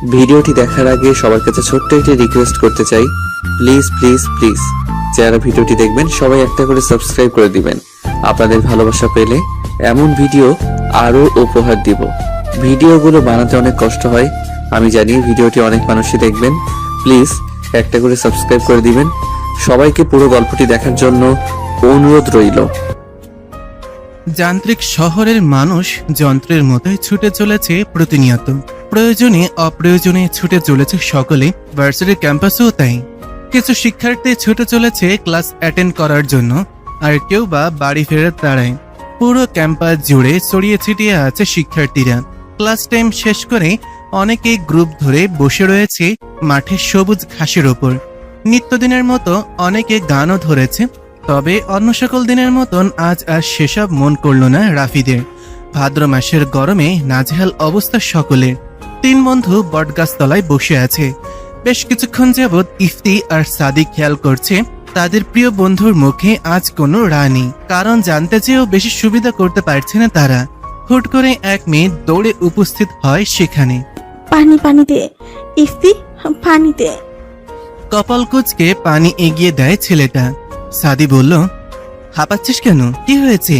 ভিডিওটি দেখার আগে সবার কাছে ছোট্ট একটি রিকোয়েস্ট করতে চাই, প্লিজ প্লিজ প্লিজ যারা ভিডিওটি দেখবেন সবাই একটা করে সাবস্ক্রাইব করে দিবেন। আপনাদের ভালোবাসা পেলে এমন ভিডিও আরো উপহার দিব। ভিডিওগুলো বানাতে অনেক কষ্ট হয়, আমি জানি। ভিডিওটি অনেক মানুষই দেখবেন, প্লিজ একটা করে সাবস্ক্রাইব করে দিবেন। সবাইকে পুরো গল্পটি দেখার জন্য অনুরোধ রইল। যান্ত্রিক শহরের মানুষ যন্ত্রের মতোই ছুটে চলেছে প্রতিনিয়ত। প্রয়োজনে অপ্রয়োজনে ছুটে চলেছে সকলে, ভার্সিটির ক্যাম্পাসেও তাই। কিছু শিক্ষার্থী ছুটে চলেছে ক্লাস অ্যাটেন্ড করার জন্য, আর কেউ বা বাড়ি ফেরার তাড়ায়। পুরো ক্যাম্পাস জুড়ে ছড়িয়ে ছিটিয়ে আছে শিক্ষার্থীরা। ক্লাস টাইম শেষ করে অনেকেই গ্রুপ ধরে বসে রয়েছে মাঠের সবুজ ঘাসের ওপর। নিত্যদিনের মতো অনেকে গানও ধরেছে, তবে অন্য সকল দিনের মতন আজ আর সেসব মন করল না রাফিদের। ভাদ্র মাসের গরমে নাজেহাল অবস্থা সকলের। তিন বন্ধু বটগাছতলায় বসে আছে। বেশ কিছুক্ষণ যাবৎ ইফতি আর সাদিক খেয়াল করছে তাদের প্রিয় বন্ধুর মুখে আজ কোনো রা নেই। কারণ জানতে চেয়েও বেশি সুবিধা করতে পারছে না তারা। হুট করে এক মেয়ে দৌড়ে উপস্থিত হয় সেখানে। পানি পানি দে ইফতি, পানি দে। কপাল কুঁচকে পানি এগিয়ে দেয় ছেলেটা। সাদি বলল, হাঁপাচ্ছিস কেন? কি হয়েছে?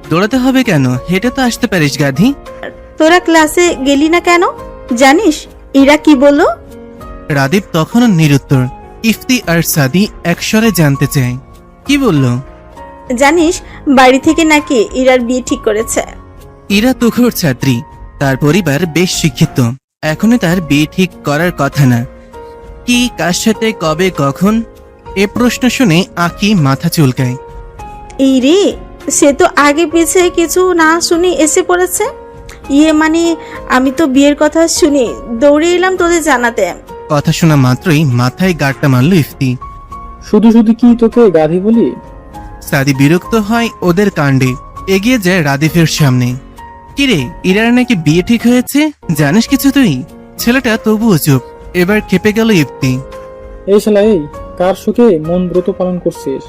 দৌড়াতে হবে কেন? হেঁটে তো আসতে পারিস গাধি। তোরা ক্লাসে গেলি না কেন? জানিস এরা কি বললো? রাদীপ তখনও নিরুত্তর। ইফতি আর সাদি একস্বরে জানতে চায়, কি বলল? জানিস বাড়ি থেকে নাকি ইরার বিয়ে ঠিক করেছে। ইরা তুখোর ছাত্রী, তার পরিবার বেশ শিক্ষিত। এখনো তার বিয়ে ঠিক করার কথা না। কি, কার সাথে, কবে, কখন? এ প্রশ্ন শুনে আঁকি মাথা চুলকায়। এই রে, সে তো আগে পিছে কিছু না শুনে এসে পড়েছে। মানে আমি তো বিয়ের কথা শুনি দৌড়ে এলাম তোদের জানাতে। কথা শোনা মাত্রই মাথায় গাঁটটা মারল ইফতি। শুধু শুধু কি তোকে গাধি বলি? সাদি বিরক্ত হয় ওদের কাণ্ডে, এগিয়ে যায় রাদিফের সামনে। কিরে, ইরার নাকি বিয়ে ঠিক হয়েছে? জানিস কিছু তুই? ছেলেটা তবুও চুপ। এবার খেপে গেল ইফতি। এই শালা, এই কার সুখে মন ব্রত পালন করছিস?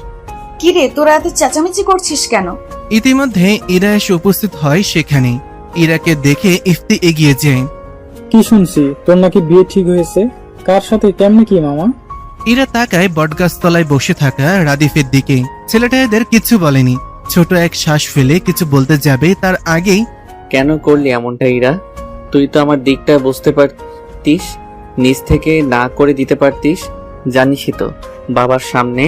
কিরে, তোরা এত চেঁচামেচি করছিস কেন? ইতিমধ্যে ইরা এসে উপস্থিত হয় সেখানে। ইরাকে দেখে ইফতি এগিয়ে যায়। কি শুনছি তোর নাকি বিয়ে ঠিক হয়েছে? কার সাথে, কেমনে কি মামা? ইরা তাকায় বটগাছতলায় বসে থাকা রাদিফের দিকে। ছেলেটা এদের কিছু বলেনি। ছোট এক শ্বাস ফেলে কিছু বলতে যাবে তার আগেই, কেন করলি এমনটা ইরা? তুই তো আমার দিকটা বুঝতে পারতিস, নিজ থেকে না করে দিতে পারতিস। জানিসই তো বাবার সামনে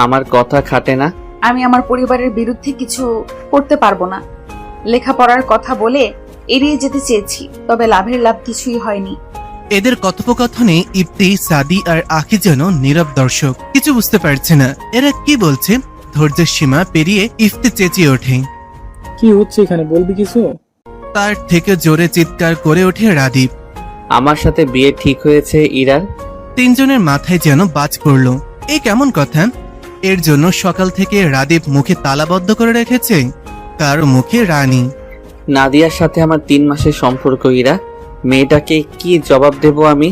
আমার কথা খাটে না। আমি আমার পরিবারের বিরুদ্ধে কিছু করতে পারবো না। লেখাপড়ার কথা বলে এড়িয়ে যেতে চেয়েছি, তবে লাভের লাভ কিছুই হয়নি। এদের কথোপকথনে ইফতি, সাদি আর আখি যেন নীরব দর্শক, কিছু বুঝতে পারছে না এরা কি বলছে। ধৈর্যের সীমা পেরিয়ে ইফতি চেঁচিয়ে ওঠে। কি হচ্ছে এখানে, বলবি কিছু? তার থেকে জোরে চিৎকার করে ওঠে রাদীপ। আমার সাথে বিয়ে ঠিক হয়েছে ইরার। তিনজনের মাথায় যেন বাজ পড়ল। এই কেমন কথা? এর জন্য সকাল থেকে রাদীপ মুখে তালাবদ্ধ করে রেখেছে। কার মুখে রানী। নাদিয়ার সাথে আমার 3 মাসের সম্পর্ক ইরা। মেয়েটাকে কি জবাব দেব আমি?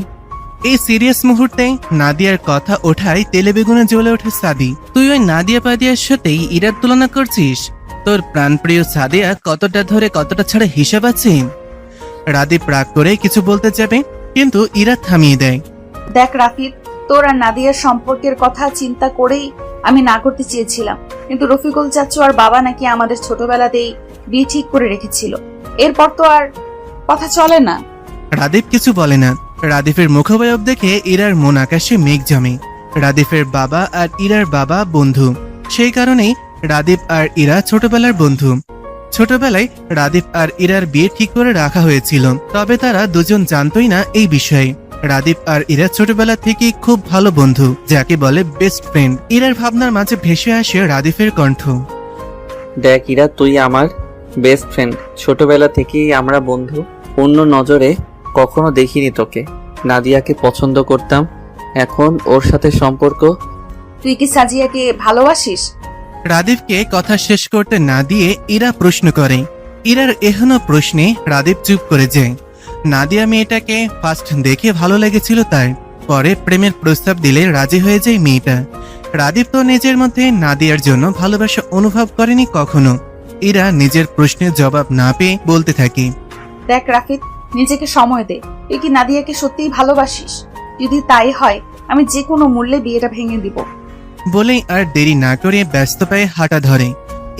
এই সিরিয়াস মুহূর্তে নাদিয়ার কথা ওঠায় তেলে বেগুনে জ্বলে ওঠে সাদি। তুই ওই নাদিয়া পাদিয়ার সাথেই ইরার তুলনা করছিস? তোর প্রাণপ্রিয় সাদিয়া কতটা ধরে কতটা ছাড়া হিসাব আছে? রাদীপ রাগ করে কিছু বলতে যাবে, কিন্তু ইরা থামিয়ে দেয়। দেখ রাফিদ, তোর আর নাদিয়ার সম্পর্কের কথা চিন্তা করেই আমি না করতে চেয়েছিলাম, কিন্তু রফিকুল চাচু আর বাবা নাকি আমাদের ছোটবেলাতেই বিয়ে ঠিক করে রেখেছিল। এরপর তো আর কথা চলে না। রাদীপ কিছু বলে না। রাদীপের মুখাবয়ব দেখে ইরার মন আকাশে মেঘ জমে। রাদীপের বাবা আর ইরার বাবা বন্ধু, সেই কারণেই রাদীপ আর ইরা ছোটবেলার বন্ধু। ছোটবেলায় রাদীপ আর ইরার বিয়ে ঠিক করে রাখা হয়েছিল, তবে তারা দুজন জানতই না এই বিষয়ে। রাদীপ আর ইরা ছোটবেলা থেকে খুব ভালো বন্ধু, যাকে বলে বেস্ট ফ্রেন্ড। ইরার ভাবনার মাঝে ভেসে আসে রাদীপের কণ্ঠ। দেখ ইরা, তুই আমার বেস্ট ফ্রেন্ড। ছোটবেলা থেকেই আমরা বন্ধু। অন্য নজরে কখনো দেখিনি তোকে। নাদিয়াকে পছন্দ করতাম, এখন ওর সাথে সম্পর্ক। তুই কি সাজিয়াকে ভালোবাসিস? রাদীপকে কথা শেষ করতে না দিয়ে ইরা প্রশ্ন করে। ইরার এহেন প্রশ্নে রাদীপ চুপ করে যায়। নাদিয়া মেয়েটাকে ফার্স্ট দেখে ভালো লেগেছিল তার, পরে প্রেমের প্রস্তাব দিলে রাজি হয়ে যায় মেয়েটা। রাদীপ তো নিজের মধ্যে নাদিয়ার জন্য ভালোবাসা অনুভব করেনি কখনো। ইরা নিজের প্রশ্নের জবাব না পেয়ে বলতে থাকে, দেখ রাফিদ, নিজেকে সময় দে। তুই কি নাদিয়াকে সত্যিই ভালোবাসিস? যদি তাই হয়, আমি যে কোনো মূল্যে বিয়েটা ভেঙে দিব। বলেই আর দেরি না করে ব্যস্ত পায়ে হাঁটা ধরে।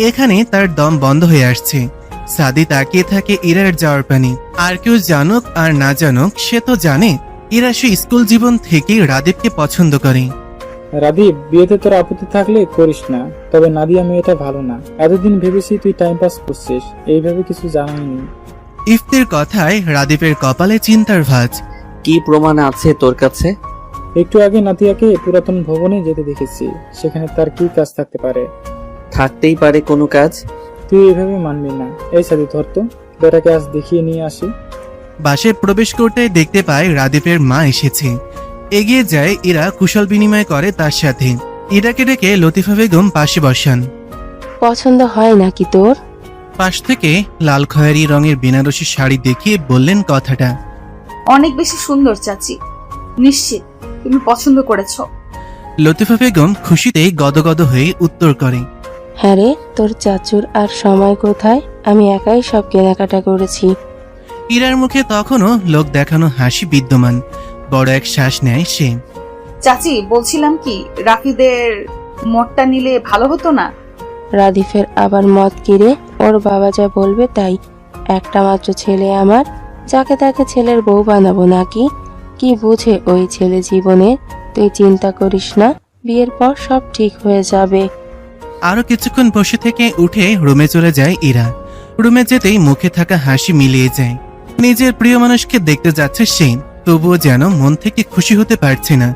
এখানে তার দম বন্ধ হয়ে আসছে। সাদি তাকিয়ে থাকে ইরার যাওয়ার পানি। আর কেউ জানুক আর না জানুক, সে তো জানে ইরা সে স্কুল জীবন থেকেই রাদীপকে পছন্দ করে। রাদীপ, বিয়েতে তোর আপত্তি থাকলে করিস না, তবে নাদিয়া মেয়েটা ভালো না। এতদিন ভেবেছি তুই টাইম পাস করছিস, এইভাবে কিছু জানাইনি। ইফতির কথায় রাদীপের কপালে চিন্তার ভাঁজ। কি প্রমাণ আছে তোর কাছে? একটু আগে নাদিয়াকে পুরাতন ভবনে যেতে দেখেছি, সেখানে তার কি কাজ থাকতে পারে? থাকতেই পারে কোনো কাজ। তুই এইভাবে মানবি না। এই সাদি, ধর তো, বেটাকে আজ দেখিয়ে নিয়ে আসি। বাসে প্রবেশ করতে দেখতে পায় রাদীপের মা এসেছে। এগিয়ে যায় ইরা, কুশল বিনিময় করে তার সাথে। ইরাকে ডেকে লতিফা বেগম পাশে বসান। পছন্দ হয় নাকি তোর? পাশ থেকে লাল খয়েরি রঙের বেনারসি শাড়ি দেখিয়ে বললেন কথাটা। অনেক বেশি সুন্দর চাচি, নিশ্চিত তুমি পছন্দ করেছো। লতিফা বেগম খুশিতে গদগদ হয়ে উত্তর করে, হ্যাঁ রে, তোর চাচুর আর সময় কোথায়? আমি একাই সব কেনাকাটা করেছি। ইরার মুখে তখনও লোক দেখানো হাসি বিদ্যমান। বড় এক শ্বাস নেয় সে। চাচি, বলছিলাম কি, রাফিদের মতটা নিলে ভালো হতো না? রাদিফের আবার মত কিরে? ওর বাবা যা বলবে তাই। একটা মাত্র ছেলে আমার, যাকে তাকে ছেলের বউ বানাবো নাকি? কি বুঝে ওই ছেলে জীবনে? তুই চিন্তা করিস না, বিয়ের পর সব ঠিক হয়ে যাবে। আরো কিছুক্ষণ বসে থেকে উঠে রুমে চলে যায় ইরা। রুমে যেতেই মুখে থাকা হাসি মিলিয়ে যায়। নিজের প্রিয় মানুষকে দেখতে যাচ্ছে সে, তবুও যেন মন থেকে খুশি হতে পারছে না।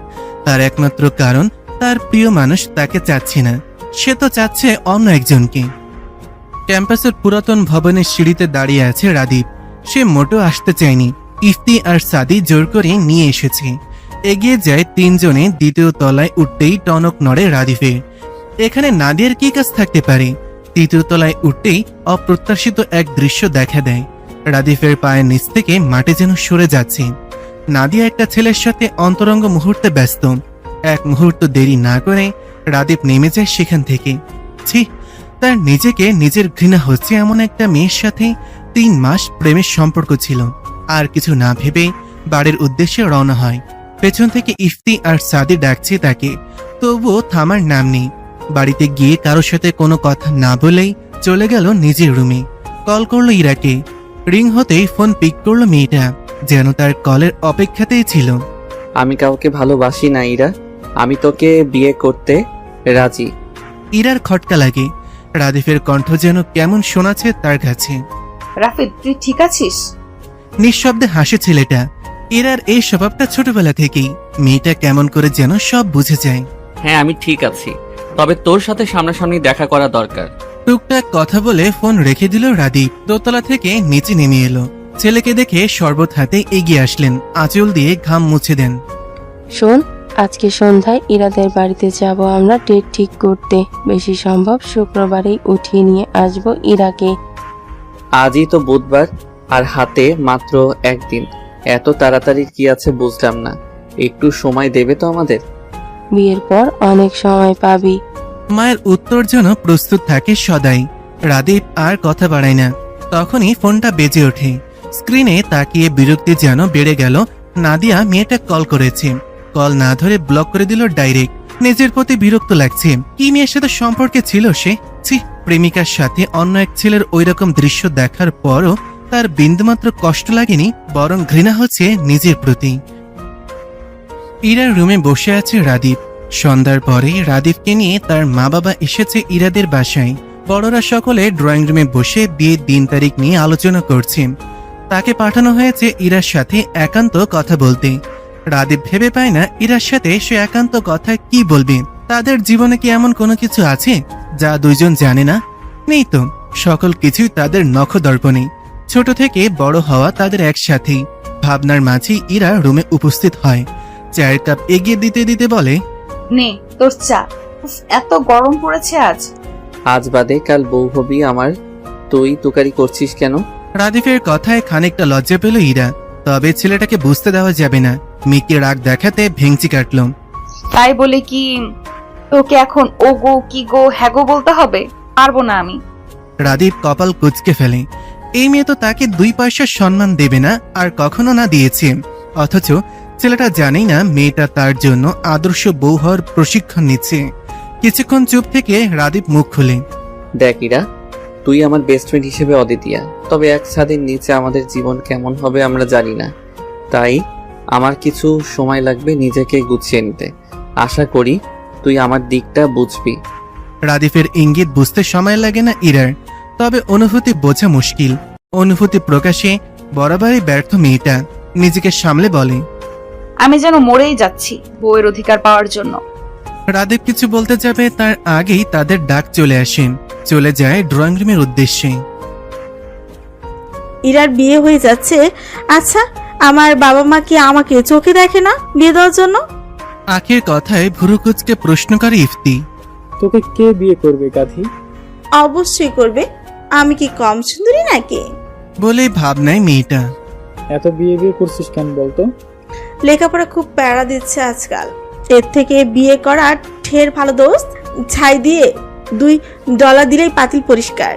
তার একমাত্র কারণ, তার প্রিয় মানুষ তাকে চাচ্ছে না, সে তো চাচ্ছে অন্য একজনকে। ক্যাম্পাসের পুরাতন ভবনের সিঁড়িতে দাঁড়িয়ে আছে রাদীপ। সে মোটেও আসতে চায়নি। ইফতি আর সাদি জোর করে নিয়ে এসেছে। এগিয়ে যায় তিনজনে। দ্বিতীয় তলায় উঠতেই টনক নড়ে রাদীপের। এখানে নাদিয়ার কি কাজ থাকতে পারে? তৃতীয় তলায় উঠতেই অপ্রত্যাশিত এক দৃশ্য দেখা দেয়। রাদীপের পায়ের নিচ থেকে মাটি যেন সরে যাচ্ছে। নাদিয়া একটা ছেলের সাথে অন্তরঙ্গ মুহূর্তে ব্যস্ত। এক মুহূর্ত দেরি না করে রাদীপ নেমে যায় সেখান থেকে। ছি, তার নিজেকে নিজের ঘৃণা হচ্ছে এমন একটা মেয়ের সাথে 3 মাস প্রেমের সম্পর্ক ছিল। আর কিছু না ভেবে বাড়ির উদ্দেশ্যে রওনা হয়। পেছন থেকে ইফতি আর সাদি ডাকছে তাকে, তবুও থামার নাম নেই। বাড়িতে গিয়ে কারোর সাথে কোনো কথা না বলেই চলে গেল নিজের রুমে। কল করলো ইরাকে। রিং হতেই ফোন পিক করলো মেয়েটা, যেন তার কলের অপেক্ষাতেই ছিল। আমি কাউকে ভালোবাসি না ইরা, আমি তোকে বিয়ে করতে রাজি। ইরার খটকা লাগে। রাদীপের কণ্ঠ যেন কেমন শোনাচ্ছে তার কাছে। রাফিদ, তুই ঠিক আছিস? নিঃশব্দে হাসে ছেলেটা। ইরার এই স্বভাবটা ছোটবেলা থেকেই। মেয়েটা কেমন করে যেন সব বুঝে যায়। হ্যাঁ, আমি ঠিক আছি, তবে তোর সাথে সামনাসামনি দেখা করা দরকার। টুকটাক কথা বলে ফোন রেখে দিল রাদীপ। দোতলা থেকে নিচে নেমে এলো। ছেলেকে দেখে শরবত হাতে এগিয়ে আসলেন। আঁচল দিয়ে ঘাম মুছে দেন। শোন, আজকে সন্ধ্যায় ইরাদের বাড়িতে যাব আমরা ডেট ঠিক করতে। বেশি সম্ভব শুক্রবারেই উঠিয়ে নিয়ে আসবো ইরাকে। আজই তো বুধবার, আর হাতে মাত্র একদিন। এত তাড়াতাড়ি কি আছে বুঝলাম না। একটু সময় দেবে তো আমাদের? বিয়ের পর অনেক সময় পাবি। মায়ের উত্তর যেন প্রস্তুত থাকে সদাই। রাদীপ আর কথা বাড়ায় না। তখনই ফোনটা বেজে ওঠে। স্ক্রিনে তাকিয়ে বিরক্তি যেন বেড়ে গেল। নাদিয়া মেয়েটা কল করেছে। কল না ধরে ব্লক করে দিল ডাইরেক্ট। নিজের প্রতি বিরক্ত লাগছে। কি মেয়ের সাথে সম্পর্কে ছিল সে? ছি, প্রেমিকার সাথে অন্য এক ছেলের ওইরকম দৃশ্য দেখার পরও তার বিন্দুমাত্র কষ্ট লাগেনি, বরং ঘৃণা হচ্ছে নিজের প্রতি। ইরার রুমে বসে আছে রাদীপ। সন্ধ্যার পরে রাদীপকে নিয়ে তার মা বাবা এসেছে ইরাদের বাসায়। বড়রা সকলে ড্রয়িং রুমে বসে বিয়ের দিন তারিখ নিয়ে আলোচনা করছেন। তাকে পাঠানো হয়েছে ইরার সাথে একান্ত কথা বলতে। রাদীপ ভেবে পায় না ইরার সাথে সে একান্ত কথা কি বলবে। তাদের জীবনে কি এমন কোনো কিছু আছে যা দুইজন জানে না? নেই তো। সকল কিছুই তাদের নখদর্পণে। ছোট থেকে বড় হওয়া তাদের একসাথেই। ভাবনার মাঝে ইরা রুমে উপস্থিত হয়। চায়ের কাপ এগিয়ে দিতে দিতে বলে, নে তোর চা। উফ, এত গরম পড়েছে আজ। আজ বাদে কাল বউ হবি আমার, তুই তুকারি করছিস কেন? রাদীপের কথায় খানিকটা লজ্জা পেল ইরা। তবে ছেলেটাকে বুঝতে দেওয়া যাবে না। মেয়েকে রাগ দেখাতে ভেঙচি কাটল। তাই বলে কি তোকে এখন ও গো কি গো হ্যাগো বলতে হবে? পারবো না আমি। রাদীপ কপাল কুঁচকে ফেলে। এই মেয়ে তো তাকে 2 পয়সার সম্মান দেবে না, আর কখনো না দিয়েছে। অথচ ছেলেটা জানেই না মেয়েটা তার জন্য আদর্শ বউ হওয়ার প্রশিক্ষণ নিচ্ছে। কিছুক্ষণ চুপ থেকে রাদীপ মুখ খুলে, দেখ ইরা, তুই আমার বেস্ট ফ্রেন্ড হিসেবে অদ্বিতীয়া, তবে এক ছাদের নিচে আমাদের জীবন কেমন হবে আমরা জানি না। তাই আমার কিছু সময় লাগবে নিজেকে গুছিয়ে নিতে। আশা করি তুই আমার দিকটা বুঝবি। রাদীপের ইঙ্গিত বুঝতে সময় লাগে না ইরার, তবে অনুভূতি বোঝা মুশকিল। অনুভূতি প্রকাশে বরাবরই ব্যর্থ মেয়েটা নিজেকে সামলে বলে, আমি যেন মরেই যাচ্ছি বউয়ের অধিকার পাওয়ার জন্য। রাদীপ কিছু বলতে যাবে তার আগেই তাদের ডাক চলে আসে। চলে যায় ড্রয়িং রুমের উদ্দেশ্যে। ইরার বিয়ে হয়ে যাচ্ছে। আচ্ছা, আমার বাবা মা কি আমাকে চোখে দেখে না বিয়ে দেওয়ার জন্য? আখির কথায় ভুরু কুঁচকে প্রশ্ন করে ইফতি। তোকে কে বিয়ে করবে গাধি? অবশ্যই করবে। আমি কি কম সুন্দরী নাকি? বলেই ভাবনায় মেয়েটা। এত বিয়ে বিয়ে করছিস কেন বলতো? লেখাপড়া খুব প্যারা দিচ্ছে আজকাল। এর থেকে বিয়ে করা ঢের ভালো দোস্ত। ছাই দিয়ে $2 দিলেই পাতিল পরিষ্কার।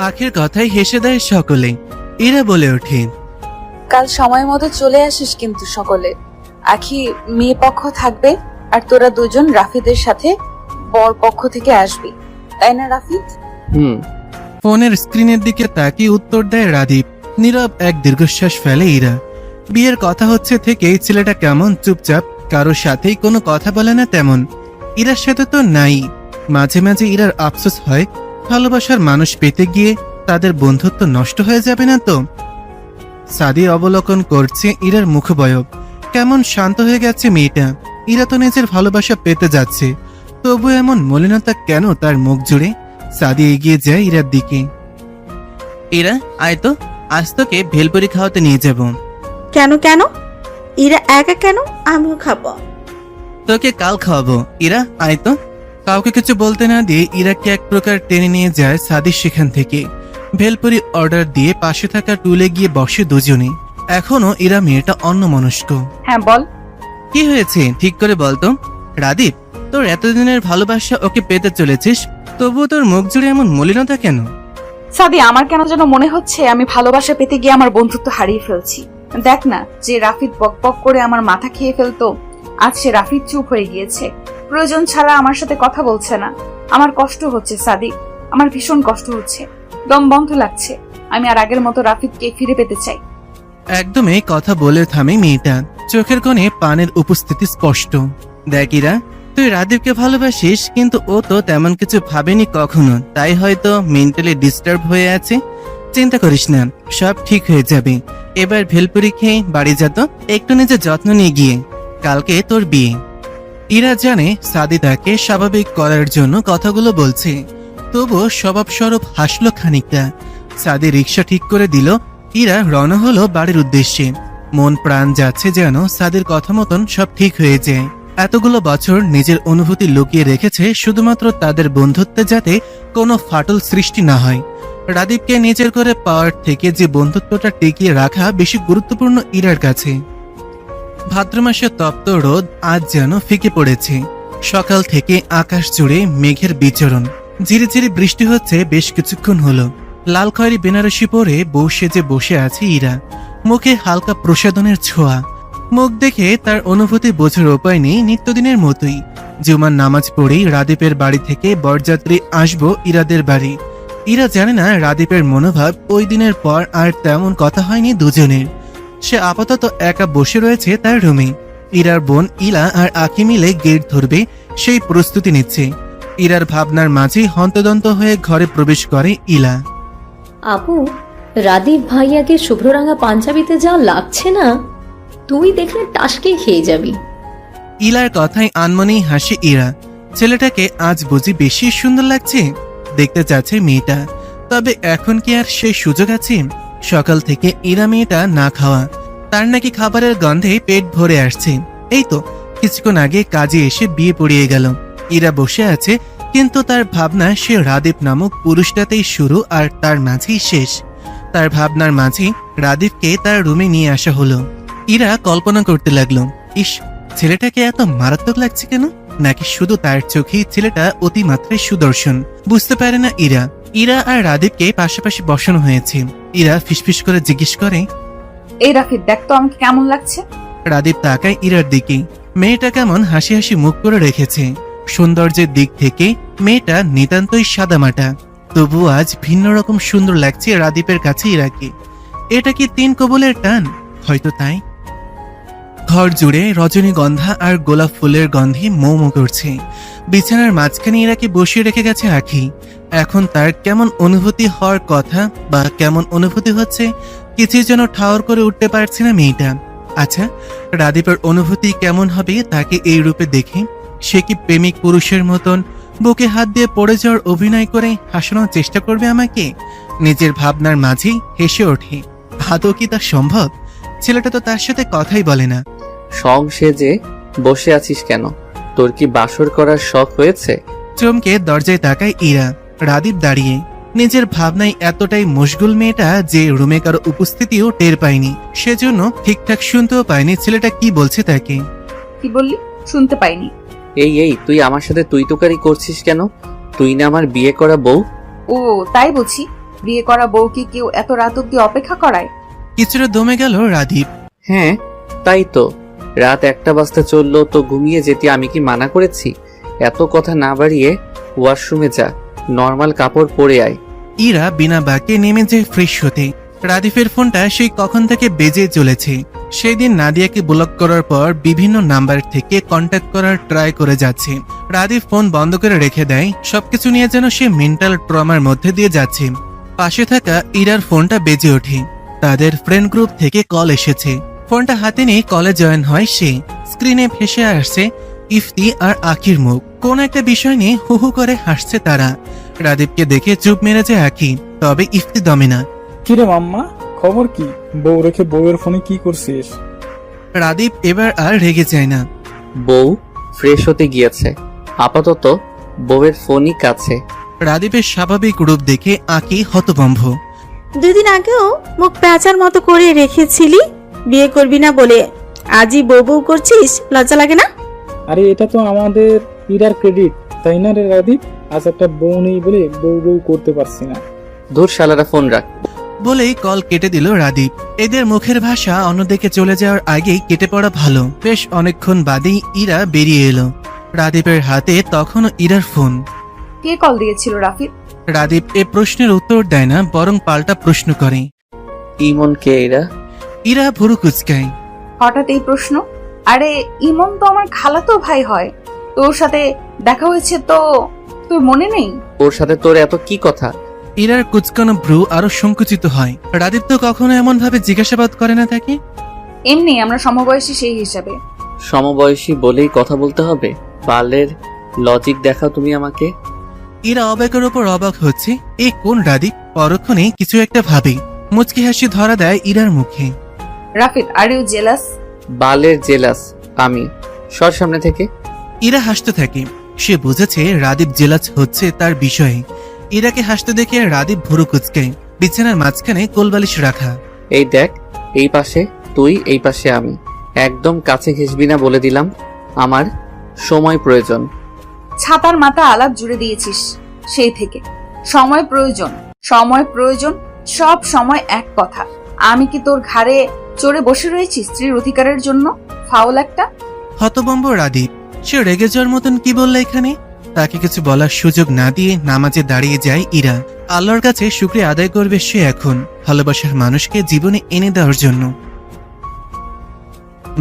আখির কথায় হেসে দেয় সকলে। এরা বলে ওঠে, কাল সময় মতো চলে আসিস কিন্তু সকলে। আখি মেয়ে পক্ষ থাকবে আর তোরা দুজন রাফিদের সাথে বর পক্ষ থেকে আসবি, তাই না রাফিদ? হুম। ফোনের স্ক্রিনের দিকে তাকিয়ে উত্তর দেয় রাদীপ। নীরব এক দীর্ঘশ্বাস ফেলে ইরা। বিয়ের কথা হচ্ছে থেকেই ছেলেটা কেমন চুপচাপ, কারোর সাথেই কোনো কথা বলে না তেমন। ইরার সাথে তো নাই। মাঝে মাঝে ইরার আফসোস হয়, ভালোবাসার মানুষ পেতে গিয়ে তাদের বন্ধুত্ব নষ্ট হয়ে যাবে না তো। সাদি অবলোকন করছে ইরার মুখবয়ব। কেমন শান্ত হয়ে গেছে মেয়েটা। ইরা তো নিজের ভালোবাসা পেতে যাচ্ছে, তবু এমন মলিনতা কেন তার মুখ জুড়ে? সাদি এগিয়ে যায় ইরার দিকে। ইরা, আয় তো, আজ তোকে ভেলপুরি খাওয়াতে নিয়ে যাব। কেন কেন? ইরা একা কেন? আমিও খাবো। তোকে কাল খাওয়াবো। ইরা, আয় তো। কাউকে কিছু বলতে না দিয়ে ইরাকে এক প্রকার টেনে নিয়ে যায় সাদি সেখান থেকে। ভেলপুরি অর্ডার দিয়ে পাশে থাকা টুলে গিয়ে বসে দুজনে। এখনো ইরা মেয়েটা অন্যমনস্ক। হ্যাঁ বল। কি হয়েছে ঠিক করে বলতো। রাদীপ, তোর এতদিনের ভালোবাসা ওকে পেতে চলেছিস, তবুও তোর মুখ জুড়ে এমন মলিনতা কেন? সাদি, আমার কেন যেন মনে হচ্ছে আমি ভালোবাসা পেতে গিয়ে আমার বন্ধুত্ব হারিয়ে ফেলছি। দেখ না, যে রাফিদ বক বক করে আমার মাথা খেয়ে ফেলতো, আজ সে রাফিদ চুপ হয়ে গিয়েছে। প্রয়োজন ছাড়া আমার সাথে কথা বলছে না। আমার কষ্ট হচ্ছে সাদি, আমার ভীষণ কষ্ট হচ্ছে। দম বন্ধ লাগছে। আমি আর আগের মতো রাফিদকে ফিরে পেতে চাই। একদমই কথা বলে থামে মেয়েটা। চোখের কোণে পানের উপস্থিতি স্পষ্ট। দেখ ইরা, তুই রাদীপকে ভালোবাসিস, কিন্তু ও তো তেমন কিছু ভাবেনি কখনো, তাই হয়তো মেন্টালি ডিস্টার্ব হয়ে আছে। চিন্তা করিস না, সব ঠিক হয়ে যাবে। এবার ভেলপুরি খেয়ে বাড়ি যা তো, একটু নিজের যত্ন নিয়ে গিয়ে। কালকে তোর বিয়ে। ইরা জানে সাদি তাকে স্বাভাবিক করার জন্য কথাগুলো বলছে, তবুও স্বভাবস্বরূপ হাসলো খানিকটা। সাদি রিক্সা ঠিক করে দিল। ইরা রওনা হলো বাড়ির উদ্দেশ্যে। মন প্রাণ যাচ্ছে যেন সাদির কথা মতন সব ঠিক হয়ে যায়। এতগুলো বছর নিজের অনুভূতি লুকিয়ে রেখেছে শুধুমাত্র তাদের বন্ধুত্বে যাতে কোনো ফাটল সৃষ্টি না হয়। রাদীপকে নিজের করে পাওয়ার থেকে যে বন্ধুত্বটা টিকিয়ে রাখা বেশি গুরুত্বপূর্ণ ইরার কাছে। ভাদ্র মাসে তপ্ত রোদ আজ যেন ফিকে পড়েছে। সকাল থেকে আকাশ জুড়ে মেঘের বিচরণ। ঝিরিঝিরি বৃষ্টি হচ্ছে বেশ কিছুক্ষণ হলো। লাল খয়েরি বেনারসি পরে বউ সেজে বসে আছে ইরা। মুখে হালকা প্রসাদনের ছোঁয়া। মুখ দেখে তার অনুভূতি বোঝার উপায় নেই, নিত্যদিনের মতোই। জুমার নামাজ পড়েই রাদীপের বাড়ি থেকে বরযাত্রী আসবো ইরাদের বাড়ি। ইরা জানে না রাদীপের মনোভাব। ওই দিনের পর আর তেমন কথা হয়নি দুজনের। সে আপাতত একা বসে রয়েছে তার রুমে। ইরার বোন ইলা আর আখি মিলে গেট ধরবে সেই প্রস্তুতি নিচ্ছে। ইরার ভাবনার মাঝেই হন্তদন্ত হয়ে ঘরে প্রবেশ করে ইলা। আপু, রাদীপ ভাইয়াকে শুভ্ররাঙা পাঞ্জাবিতে যা লাগছে না, তুই দেখলে টাসকে খেয়ে যাবি। ইলার কথায় আনমনেই হাসে ইরা। ছেলেটাকে আজ বুঝি বেশি সুন্দর লাগছে। দেখতে চাচ্ছে মেয়েটা, তবে এখন কি আর সেই সুযোগ আছে? সকাল থেকে ইরা মেয়েটা না খাওয়া। তার নাকি খাবারের গন্ধে পেট ভরে আসছে। এই তো কিছুক্ষণ আগে কাজে এসে বিয়ে পড়িয়ে গেল। ইরা বসে আছে, কিন্তু তার ভাবনা সে রাদীপ নামক পুরুষটাতেই শুরু আর তার মাঝেই শেষ। তার ভাবনার মাঝে রাদীপকে তার রুমে নিয়ে আসা হলো। ইরা কল্পনা করতে লাগলো, ইস, ছেলেটাকে এত মারাত্মক লাগছে কেন? নাকি শুধু তার চোখেই ছেলেটা অতিমাত্রায় সুদর্শন? বুঝতে পারে না ইরা। ইরা আর রাদীপকে পাশাপাশি বসানো হয়েছে। ইরা ফিসফিস করে জিজ্ঞেস করে। এই রাফিদ, দেখ তো আমাকে কেমন লাগছে। রাদীপ তাকায় ইরার দিকে। মেয়েটা কেমন হাসি হাসি মুখ করে রেখেছে। সৌন্দর্যের দিক থেকে মেয়েটা নিতান্তই সাদামাটা, তবু আজ ভিন্ন রকম সুন্দর লাগছে রাদীপের কাছে ইরাকে। এটা কি 3 কবুলের টান? হয়তো তাই। ঘর জুড়ে রজনীগন্ধা আর গোলাপ ফুলের গন্ধে মৌ মৌ করছে। বিছানার মাঝখানে ইরাকে বসিয়ে রেখে গেছে আখি। এখন তার কেমন অনুভূতি হওয়ার কথা বা কেমন অনুভূতি হচ্ছে কিছুই যেন ঠাওর করে উঠতে পারছে না মেয়েটা। আচ্ছা, রাদীপের অনুভূতি কেমন হবে তাকে এই রূপে দেখে? সে কি প্রেমিক পুরুষের মতন বুকে হাত দিয়ে পড়ে যাওয়ার অভিনয় করে হাসানোর চেষ্টা করবে আমাকে? নিজের ভাবনার মাঝেই হেসে ওঠে। আদৌ কি তা সম্ভব? ছেলেটা তো তার সাথে কথাই বলে না। সং সেজে বসে আছিস কেন? তোর কি বাসর করার শখ হয়েছে? চমকে দরজায় তাকায় ইরা। রাদীপ দাঁড়িয়ে নিজের ভাবনায় এতটাই মশগুল মেয়েটা যে রুমে কারো উপস্থিতিও টের পায়নি। সেজন্য ঠিকঠাক শুনতেও পায়নি ছেলেটা কি বলছে তাকে। কি বললি? শুনতে পাইনি। এই তুই আমার সাথে তুই তুকারি করছিস কেন? তুই না আমার বিয়ে করা বউ? ও তাই বুঝি? বিয়ে করা বউকে কেউ এত রাত অব্দি অপেক্ষা করায়? কিছুটা দমে গেল রাদীপ। হ্যাঁ তাই তো, রাত 1টা বাজতে চললো তো ঘুমিয়ে যেতে আমি কি মানা করেছি? এত কথা না বাড়িয়ে ওয়াশরুমে যা, নর্মাল কাপড় পরে আয়। ইরা বিনা বাক্যে নেমে যায় ফ্রেশ হতে। রাদীপের ফোনটা সেই কখন থেকে বেজে চলেছে। সেই দিন নাদিয়াকে ব্লক করার পর বিভিন্ন নাম্বার থেকে কন্ট্যাক্ট করার ট্রাই করে যাচ্ছে। রাদীপ ফোন বন্ধ করে রেখে দেয়। সবকিছু নিয়ে যেন সে মেন্টাল ট্রমার মধ্যে দিয়ে যাচ্ছে। পাশে থাকা ইরার ফোনটা বেজে ওঠে। তাদের ফ্রেন্ড গ্রুপ থেকে কল এসেছে। ফোনটা হাতে নিয়ে কলে জয়েন হয় সে। স্ক্রিনে ভেসে আসছে ইফতি আর আখির মুখ। কোন একটা বিষয় নিয়ে হু হু করে হাসছে তারা। রাদীপকে দেখে চুপ মেরে যায় আখি, তবে ইফতি দমে না। কিরে মাম্মা, খবর কি? বউ রেখে বউয়ের ফোনে কি করছিস? রাদীপ এবার আর রেগে যায় না। বউ ফ্রেশ হতে গিয়েছে, আপাতত বউয়ের ফোনই কাছে। রাদীপের স্বাভাবিক রূপ দেখে আকি হতভম্ব। 2 দিন আগেও মুখ প্যাঁচার মতো করে রেখেছিলি বিয়ে করবি না বলে, আজই বউ বউ করছিস, লজ্জা লাগে না? আরে এটা তো আমাদের ইরার ক্রেডিট, তাই না রে রাদীপ? আজ একটা বউ নেই বলে বউ বউ করতে পারছি না। ধুর শালারা, ফোন রাখ। বলেই কল কেটে দিল রাদীপ। এদের মুখের ভাষা অন্যদিকে চলে যাওয়ার আগেই কেটে পড়া ভালো। বেশ অনেকক্ষণ বাদেই ইরা বেরিয়ে এলো। রাদীপের হাতে তখনও ইরার ফোন। কে কল দিয়েছিল রাফিদ? রাদীপ এ প্রশ্নের উত্তর দেয় না, বরং পাল্টা প্রশ্ন করে। ইমন কে এরা? ইরা ভুরু কুচকায়। হঠাৎ এই প্রশ্ন? আরে ইমন তো আমার খালাতো ভাই হয়। তোর সাথে দেখা হয়েছে তো তোর মনে নেই? ওর সাথে তোর এত কি কথা? ইরার কুচকানো ভ্রু আরো সংকুচিত হয়। রাদীপ তো কখনো এমন ভাবে জিজ্ঞাসাবাদ করে না তাকে। এমনি আমরা সমবয়সী সেই হিসাবে। সমবয়সী বলেই কথা বলতে হবে? বালের লজিক দেখাও তুমি আমাকে। ইরা অবাকের উপর অবাক হচ্ছে। এ কোন রাদীপ? পরক্ষণে কিছু একটা ভাবে। মুচকি হাসি ধরা দেয় ইরার মুখে। Rafid, are you jealous? বালের জেলাস আমি? সর সামনে থেকে। ইরা হাসতে থাকে। সে বুঝেছে রাদীপ জেলাস হচ্ছে তার বিষয়ে। ইরাকে হাসতে দেখে রাদীপ ভুরু কুচকায়। বিছানার মাঝখানে কোলবালিশ রাখা। এই দেখ, এই পাশে তুই, এই পাশে আমি। একদম কাছে ঘেসবি না বলে দিলাম। আমার সময় প্রয়োজন। ছাতার মাথা আলাপ জুড়ে দিয়েছিস সেই থেকে। সময় প্রয়োজন, সময় প্রয়োজন, সব সময় এক কথা। আমি কি তোর ঘাড়ে চড়ে বসে রয়েছি স্ত্রীর অধিকারের জন্য? ফাউল একটা। হতবম্ব রাদীপ। সে রেগে যাওয়ার মতন কি বললে এখানে? তাকে কিছু বলার সুযোগ না দিয়ে নামাজে দাঁড়িয়ে যায় ইরা। আল্লাহর কাছে শুকরিয়া আদায় করবে সে এখন ভালোবাসার মানুষকে জীবনে এনে দেওয়ার জন্য।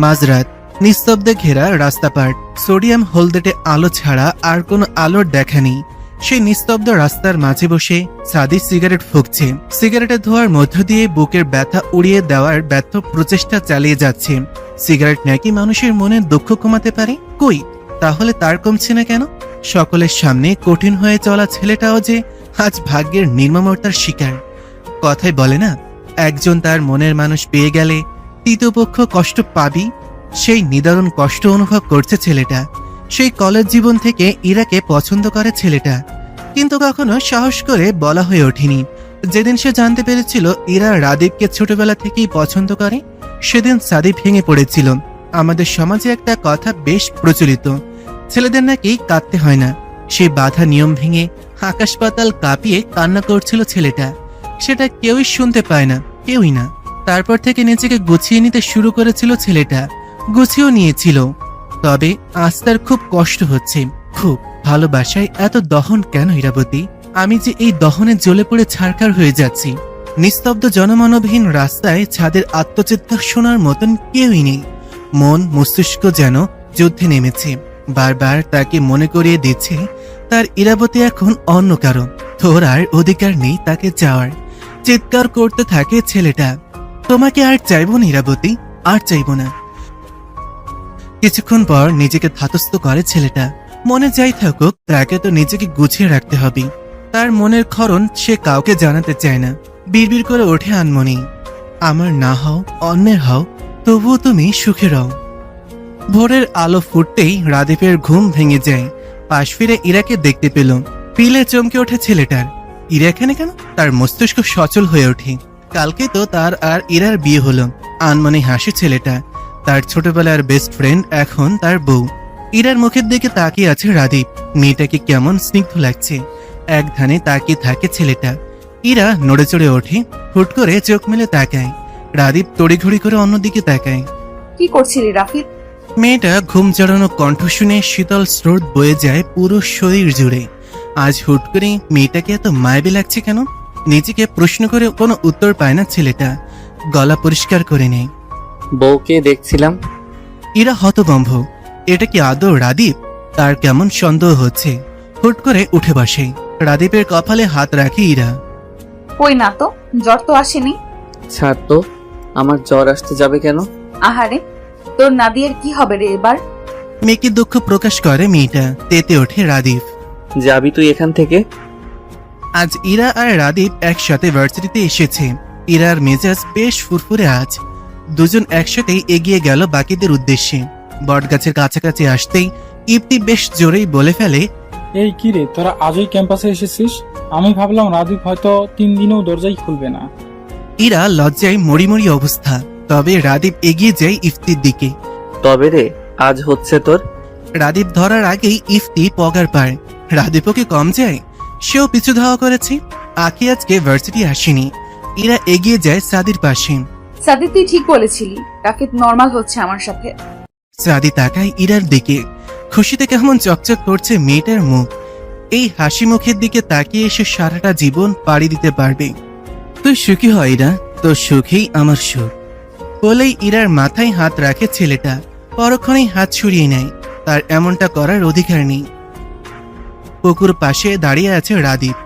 মাঝরাত, নিস্তব্ধে ঘেরা রাস্তাপাট। সোডিয়াম হলদেটে আলো ছাড়া আর কোনো আলোর দেখা নেই। সেই নিস্তব্ধ রাস্তার মাঝে বসে সাদি সিগারেট ফুঁকছে। সিগারেটের ধোঁয়ার মধ্য দিয়ে বুকের ব্যথা উড়িয়ে দেওয়ার ব্যর্থ প্রচেষ্টা চালিয়ে যাচ্ছে। সিগারেট নাকি মানুষের মনে দুঃখ কমাতে পারে? কই, তাহলে তার কমছে না কেন? সকলের সামনে কঠিন হয়ে চলা ছেলেটাও যে আজ ভাগ্যের নির্মমতার শিকার। কথাই বলে না, একজন তার মনের মানুষ পেয়ে গেলে তৃতীয় পক্ষ কষ্ট পাবি। সেই নিদারুণ কষ্ট অনুভব করছে ছেলেটা। সেই কলেজ জীবন থেকে ইরাকে পছন্দ করে ছেলেটা, কিন্তু কখনো সাহস করে বলা হয়ে ওঠেনি। যেদিন সে জানতে পেরেছিল ইরা রাদীপকে ছোটবেলা থেকেই পছন্দ করে, সেদিন সাদি ভেঙে পড়েছিল। আমাদের সমাজে একটা কথা বেশ প্রচলিত, ছেলেদের নাকি কাঁদতে হয় না, সেই বাধা নিয়ম ভেঙে আকাশ পাতাল কাঁপিয়ে কান্না করছিল ছেলেটা। সেটা কেউই শুনতে পায় না, কেউই না। তারপর থেকে নিজেকে গুছিয়ে নিতে শুরু করেছিল ছেলেটা, গুছিয়েও নিয়েছিল। তবে আজ তার খুব কষ্ট হচ্ছে, খুব। ভালোবাসায় এত দহন কেন ইরাবতী? আমি যে এই দহনে জ্বলে পড়ে ছারখার হয়ে যাচ্ছি। নিস্তব্ধ জনমানবহীন রাস্তায় ছাদের আত্মচিৎকার শোনার মতন কেউই নেই। মন মস্তিষ্ক যেন যুদ্ধে নেমেছে, বারবার তাকে মনে করিয়ে দিচ্ছে তার ইরাবতী এখন অন্য কারো, তোর আর অধিকার নেই তাকে চাওয়ার। চিৎকার করতে থাকে ছেলেটা, তোমাকে আর চাইবো না ইরাবতী, আর চাইবো না। কিছুক্ষণ পর নিজেকে ধাতস্থ করে ছেলেটা, মনে যাই থাকুক তাকে তো নিজেকে গুছিয়ে রাখতে হবে। তার মনের ক্ষরণ সে কাউকে জানাতে চায় না। বিড়বিড় করে ওঠে আনমনি, আমার না হও, অন্যের হও, তবুও তুমি সুখে রও। ভোরের আলো ফুটতেই রাদীপের ঘুম ভেঙে যায়। পাশ ফিরে ইরাকে দেখতে পেল। পিলে চমকে ওঠে ছেলেটার, ইরা এখানে কেন? তার মস্তিষ্ক সচল হয়ে ওঠে। কালকে তো তার আর ইরার বিয়ে হলো। আনমনে হাসে ছেলেটা, তার ছোটবেলার বেস্ট ফ্রেন্ড এখন তার বউ। ইরার মুখের দিকে তাকিয়ে আছে রাদীপ। মেয়েটাকে কেমন স্নিগ্ধ লাগছে। এক ধানে তাকিয়ে থাকে ছেলেটা। ইরা নড়ে চড়ে ওঠে, হুট করে চোখ মেলে তাকায়। রাদীপ তড়িঘড়ি করে অন্যদিকে তাকায়। কি করছিলি রাফিদ? মেয়েটা ঘুম জড়ানো কণ্ঠ শুনে শীতল স্রোত বয়ে যায় পুরো শরীর জুড়ে। আজ হুট করে মেয়েটাকে এত মায়াবী লাগছে কেন? নিজেকে প্রশ্ন করে কোনো উত্তর পায় না ছেলেটা। গলা পরিষ্কার করে নেয়। বউকে দেখছিলাম। ইরা হতভম্ব, এটা কি আদৌ রাদীপ? তার কেমন সন্দেহ হচ্ছে। হুট করে উঠে বসে। রাদীপের কপালে হাত রাখে ইরা। কই না তো, জ্বর তো আসেনি। ছাড় তো, আমার জ্বর আসতে যাবে কেন? আহারে, তোর নাদিয়ার কি হবে রে এবার? মেয়েকে দুঃখ প্রকাশ করে মেয়েটা। তেতে ওঠে রাদীপ। যাবি তুই এখান থেকে? আজ ইরা আর রাদীপ একসাথে ভার্সিটিতে এসেছে। ইরার মেজাজ বেশ ফুরফুরে আজ। দুজন একসাথেই এগিয়ে গেল বাকিদের উদ্দেশ্যে। বটগাছের কাছাকাছি আসতেই ইপ্তি বেশ জোরেই বলে ফেলে, এই কি রে, তোরা আজই ক্যাম্পাসে এসেছিস? আমি ভাবলাম রাদীপ হয়তো 3 দিনেও দরজাই খুলবে না। ইরা লজ্জায় মরিমরি অবস্থা। তবে রাদীপ এগিয়ে যায় ইফতির দিকে। তবে রে, আজ হচ্ছে তোর। রাদীপ ধরার আগেই ইফতি পগার পায়। রাদীপও কি কম যায়? সেও পিছু ধাওয়া করেছে। আকি আজকে ভার্সিটি আসেনি। ইরা এগিয়ে যায় সাদির পাশে। সাদি, তুই ঠিক বলেছিলি, রাফিদ নর্মাল হচ্ছে আমার সাথে। সাদি তাকায় ইরার দিকে। খুশিতে কেমন চকচক করছে মেয়েটার মুখ। এই হাসি মুখের দিকে তাকিয়ে এসে সারাটা জীবন পাড়ি দিতে পারবে। তুই সুখী হয় ইরা, তোর সুখেই আমার সুখ বলেই ইরার মাথায় হাত রাখে ছেলেটা। পরক্ষণেই হাত ছুড়িয়ে নেয়। তার এমনটা করার অধিকার নেই। পুকুর পাশে দাঁড়িয়ে আছে রাদীপ।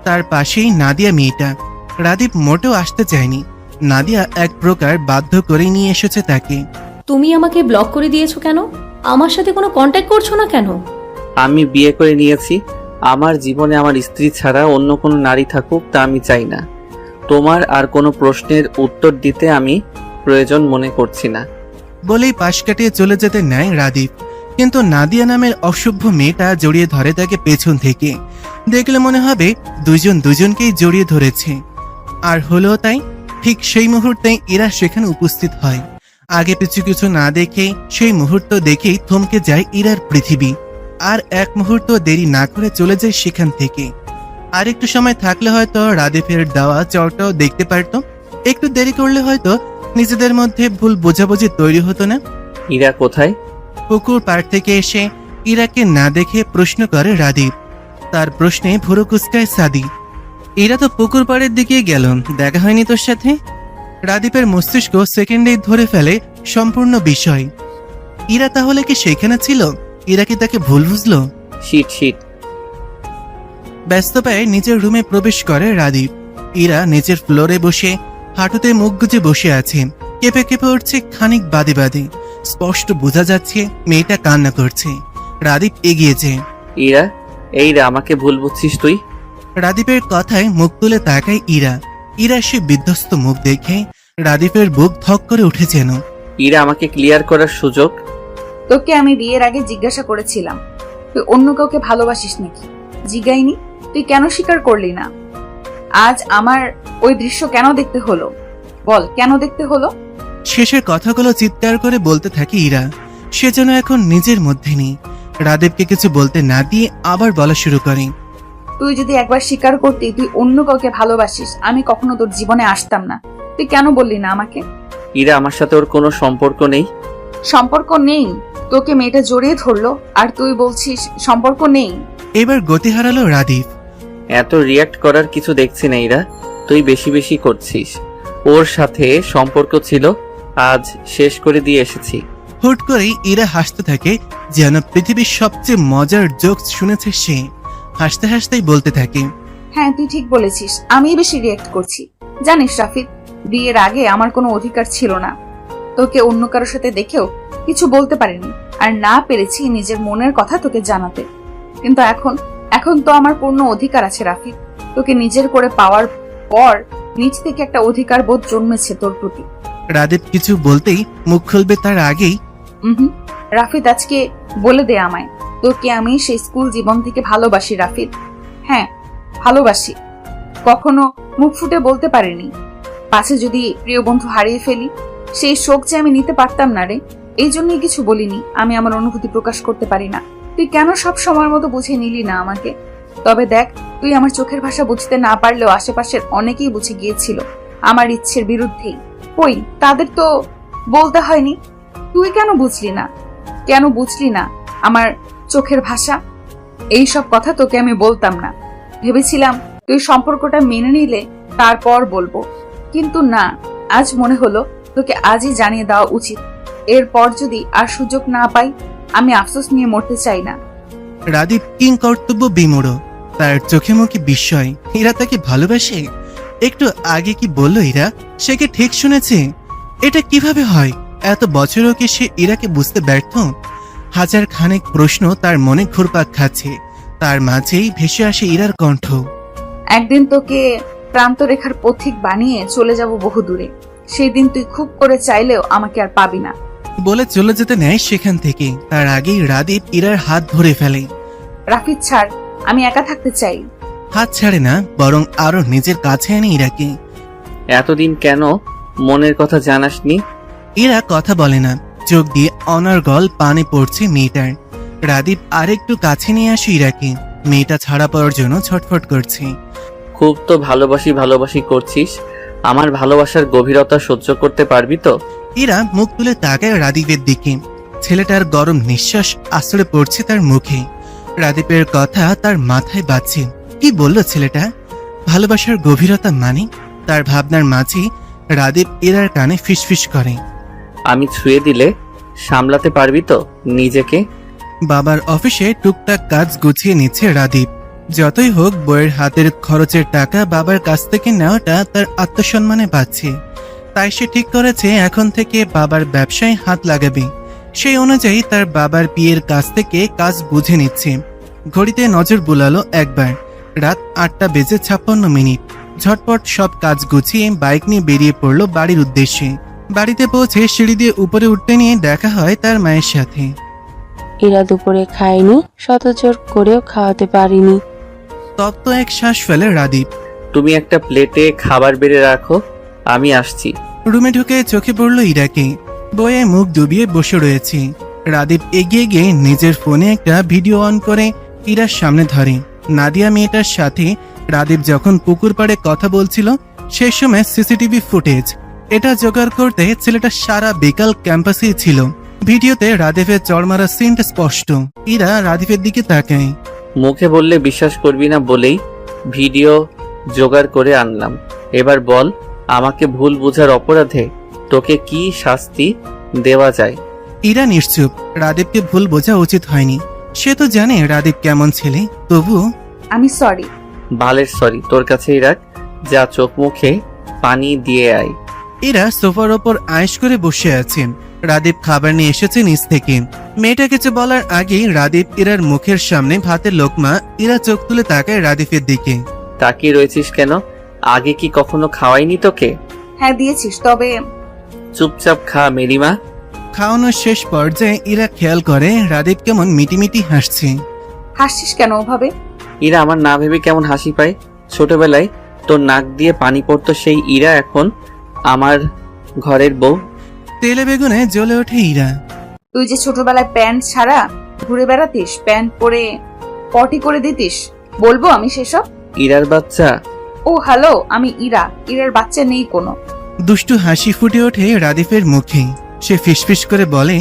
তার পাশেই নাদিয়া মেয়েটা। রাদীপ মোটেও আসতে চায়নি। নাদিয়া এক প্রকার বাধ্য করে নিয়ে এসেছে তাকে। তুমি আমাকে ব্লক করে দিয়েছো কেন? আমার সাথে কোনো কন্ট্যাক্ট করছো না কেন? আমি বিয়ে করে নিয়েছি। আমার জীবনে আমার স্ত্রী ছাড়া অন্য কোনো নারী থাকুক তা আমি চাই না। তোমার আর কোনো প্রশ্নের উত্তর দিতে আমি প্রয়োজন মনে করছি না বলেই পাশ কাটিয়ে চলে যেতে নেয় রাদীপ। কিন্তু নাদিয়া নামের অসভ্য মেয়েটা জড়িয়ে ধরে তাকে পেছন থেকে। দেখলে মনে হবে দুজন দুজনকেই জড়িয়ে ধরেছে। আর হলো তাই। ঠিক সেই মুহূর্তে ইরা সেখানে উপস্থিত হয়। আগে পিছু কিছু না দেখে সেই মুহূর্ত দেখেই থমকে যায় ইরার পৃথিবী। আর এক মুহূর্ত দেরি না করে চলে যায় সেখান থেকে। আর একটু সময় থাকলে হয়তো রাদীপের দেওয়া চরটাও দেখতে পারত। একটু দেরি করলে হয়তো নিজেদের মধ্যে ভুল বোঝাবুঝি তৈরি হতো না। ইরা কোথায়? পুকুর পাড় থেকে এসে ইরাকে না দেখে প্রশ্ন করে রাদীপ। তার প্রশ্নে ভুরু কুচকায় সাদি। ইরা তো পুকুর পাড়ের দিকে গেল, দেখা হয়নি তোর সাথে? রাদীপের মস্তিষ্ক সেকেন্ডেই ধরে ফেলে সম্পূর্ণ বিষয়। ইরা তাহলে কি সেখানে ছিল? ইরা কি তাকে ভুল বুঝলো? Shit shit. ব্যস্ত পায়ে নিজের রুমে প্রবেশ করে রাদীপ। ইরা নিচের ফ্লোরে বসে হাঁটুতে মুখ গুজে বসে আছে। কেঁপে কেঁপে উঠছে খানিক বাদে বাদে। স্পষ্ট বোঝা যাচ্ছে মেয়েটা কান্না করছে। রাদীপ এগিয়েছে। ইরা, এই রে, আমাকে ভুল বুঝছিস তুই? রাদীপের কথায় মুখ তুলে তাকায় ইরা। ইরা সে বিধ্বস্ত মুখ দেখে রাদীপের বুক ধক করে উঠে যেন। ইরা, আমাকে ক্লিয়ার করার সুযোগ। তোকে আমি বিয়ের আগে জিজ্ঞাসা করেছিলাম তুই অন্য কাউকে ভালোবাসিস নাকি। জিজ্ঞাইনি, তুই কেন স্বীকার করলি না? আজ আমার ওই দৃশ্য কেন দেখতে হলো? বল, কেন দেখতে হলো? শেষের কথাগুলো চিৎকার করে বলতে থাকে ইরা। সে যেন এখন নিজের মধ্যে নেই। রাদীপকে কিছু বলতে না দিয়ে আবার বলা শুরু করে। তুই যদি একবার স্বীকার করতি তুই অন্য কাউকে ভালোবাসিস, আমি কখনো তোর জীবনে আসতাম না। তুই কেন বললি না আমাকে? ইরা, আমার সাথে ওর কোনো সম্পর্ক নেই। সম্পর্ক নেই? তোকে মেয়েটা জড়িয়ে ধরলো আর তুই বলছিস সম্পর্ক নেই? এবার গতি হারালো রাদীপ। এত রিয়াক্ট করার কিছু দেখছি না ইরা, তুই বেশি বেশি করছিস। ওর সাথে সম্পর্ক ছিল, আজ শেষ করে দিয়ে এসেছি। হুট করেই ইরা হাসতে থাকে, যেন পৃথিবীর সবচেয়ে মজার জোকস শুনেছে সে। হাসতে হাসতেই বলতে থাকে, হ্যাঁ তুই ঠিক বলেছিস, আমি বেশি রিয়েক্ট করছি। জানিস রাফিদ, বিয়ের আগে আমার কোনো অধিকার ছিল না। তোকে অন্য কারোর সাথে দেখেও কিছু বলতে পারিনি, আর না পেরেছি নিজের মনের কথা তোকে জানাতে। কিন্তু এখন তো আমার পূর্ণ অধিকার আছে রাফিদ। তোকে নিজের করে পাওয়ার পর নিজ থেকে একটা অধিকার বোধ জন্মেছে তোর প্রতি। রাদীপ কিছু বলতেই মুখ খুলবে তার আগেই রাফিদ, আজকে বলে দে আমায়, তোকে আমি সেই স্কুল জীবন থেকে ভালোবাসি রাফিদ। হ্যাঁ ভালোবাসি, কখনো মুখ ফুটে বলতে পারিনি। পাশে যদি প্রিয় বন্ধু হারিয়ে ফেলি, সেই শোক যে আমি নিতে পারতাম না রে, এই জন্যই কিছু বলিনি। আমি আমার অনুভূতি প্রকাশ করতে পারি না। তুই কেন সব সময়ের মতো বুঝে নিলি না আমাকে? তবে দেখ, তুই আমার চোখের ভাষা বুঝতে না পারলেও আশেপাশের অনেকেই বুঝে গিয়েছিল আমার ইচ্ছের বিরুদ্ধেই। কই, তাদের তো বলতে হয়নি। তুই কেন বুঝলি না আমার চোখের ভাষা? এই সব কথা তোকে আমি বলতাম না। ভেবেছিলাম তুই সম্পর্কটা মেনে নিলে তারপর বলবো, কিন্তু না, আজ মনে হলো তোকে আজই জানিয়ে দেওয়া উচিত। এরপর যদি আর সুযোগ না পাই, আমি আফসোস নিয়ে মরতে চাই না। রাদীপ কিং কর্তব্য বিমূঢ়, তার চোখে মুখে বিস্ময়। ইরা তাকে ভালোবাসে? একটু আগে কি বলল ইরা? সে কি ঠিক শুনেছে? এটা কিভাবে হয়? এত বছরও কি সে ইরাকে বুঝতে ব্যর্থ? হাজার খানেক প্রশ্ন তার মনে ঘুরপাক খাচ্ছে। তার মাঝেই ভেসে আসে ইরার কণ্ঠ। একদিন তোকে প্রান্তরেখার পথিক বানিয়ে চলে যাব বহু দূরে। সেই দিন তুই খুব করে চাইলেও আমাকে আর পাবি না। বলে চলে যেতে নেয় সেখান থেকে। তার আগেই রাদীপ ইরার হাত ধরে ফেলে। রাফিদ ছাড়, আমি একা থাকতে চাই। হাত ছাড়ে না, বরং আরো নিজের কাছে আনে ইরাকে। এতদিন কেন মনের কথা জানাসনি? ইরা কথা বলে না, চোখ দিয়ে অনর্গল পানি পড়ছে মেয়েটার। রাদীপ আরেকটু কাছে নিয়ে আসে ইরাকে। মেয়েটা ছাড়া পাওয়ার জন্য ছটফট করছে। খুব তো ভালোবাসি করছিস, আমার ভালোবাসার গভীরতা সহ্য করতে পারবি তো? ইরা মুখ তুলে তাকায় রাদীপের দিকে। ছেলেটার গরম নিঃশ্বাস আশ্রয় পড়ছে তার মুখে। রাদীপের কথা তার মাথায় বাজছে। কি বলল ছেলেটা? ভালোবাসার গভীরতা মানে? তার ভাবনার মাঝে রাদীপ ইরার কানে ফিসফিস করে, আমি ছুঁয়ে দিলে সামলাতে পারবি তো নিজেকে? বাবার অফিসে টুকটাক কাজ গুছিয়ে নিচ্ছে রাদীপ। যতই হোক, বইয়ের হাতের খরচের টাকা বাবার কাছ থেকে নেওয়াটা তার আত্মসম্মানে পাচ্ছে। তাই সে ঠিক করেছে এখন থেকে বাবার ব্যবসায় হাত লাগাবে। সেই অনুযায়ী তার বাবার বিয়ের কাছ থেকে কাজ বুঝে নিচ্ছে। ঘড়িতে নজর বুলালো একবার। রাত 8:56। ঝটপট সব কাজ গুছিয়ে বাইক নিয়ে বেরিয়ে পড়লো বাড়ির উদ্দেশ্যে। বাড়িতে পৌঁছে সিঁড়ি দিয়ে উপরে উঠতে নিয়ে দেখা হয় তার মায়ের সাথে। ইরা দুপুরে খায়নি, শতজোর করেও খাওয়াতে পারিনি। তপ্ত এক শ্বাস ফেলে রাদীপ। তুমি একটা প্লেটে খাবার বেড়ে রাখো, আমি আসছি। রুমে ঢুকে চোখে পড়ল ইরাকে। বইয়ে মুখ ডুবিয়ে বসে রয়েছে। রাদীপ এগিয়ে গিয়ে নিজের ফোনে একটা ভিডিও অন করে ইরার সামনে ধরে। নাদিয়া মেয়েটার সাথে রাদীপ যখন পুকুর পাড়ে কথা বলছিল সেই সময় সিসিটিভি ফুটেজ। এটা জোগাড় করতে ছেলেটা সারা বিকাল ক্যাম্পাসেই ছিল। ভিডিওতে রাদীপের চড়মারা সিনটা স্পষ্ট। ইরা রাদীপের দিকে তাকায়। মুখে বললে বিশ্বাস করবি না বলেই ভিডিও জোগাড় করে আনলাম। এবার বল, আমাকে ভুল বোঝার অপরাধে তোকে কি শাস্তি দেওয়া যায়? ইরা নিশ্চুপ। রাদীপকে ভুল বোঝা উচিত হয়নি। সে তো জানে রাদীপ কেমন ছেলে, তবুও। আমি সরি। বালের সরি তোর কাছেই রাখ, যা চোখ মুখে পানি দিয়ে আয়। ইরা সোফার ওপর আয়েশ করে বসে আছেন। রাদীপ খাবার নিয়ে এসেছে নিচ থেকে। মেয়েটা কিছু বলার আগেই রাদীপ ইরার মুখের সামনে ভাতের লোকমা। ইরা চোখ তুলে তাকায় রাদীপের দিকে। তাকিয়ে রয়েছিস কেন? আগে কি কখনো খাওয়াইনি তোকে? হ্যাঁ দিয়েছিস, তবে চুপচাপ খা মেরিমা। খাওয়ানোর শেষ পর্যায়ে ইরা খেয়াল করে রাদীপ কেমন মিটিমিটি হাসছে। হাসছিস কেন ওভাবে? ইরা আমার না ভেবে কেমন হাসি পায়। ছোটবেলায় তোর নাক দিয়ে পানি পড়তো সেই ইরা এখন আমার ঘরের বউ। তেলে বেগুনে জ্বলে ওঠে ইরা। তুই যে ছোটবেলায় প্যান্ট ছাড়া ঘুরে বেড়াতিস, প্যান্ট পরে পটি করে দিতিস? বলবো আমি সেসব? ইরার বাচ্চা। ও হ্যালো, আমি ইরা। ইরার বাচ্চা নেই কোনো। দুষ্টু হাসি ফুটে ওঠে রাদিফের মুখে। সে ফিসফিস করে বলে,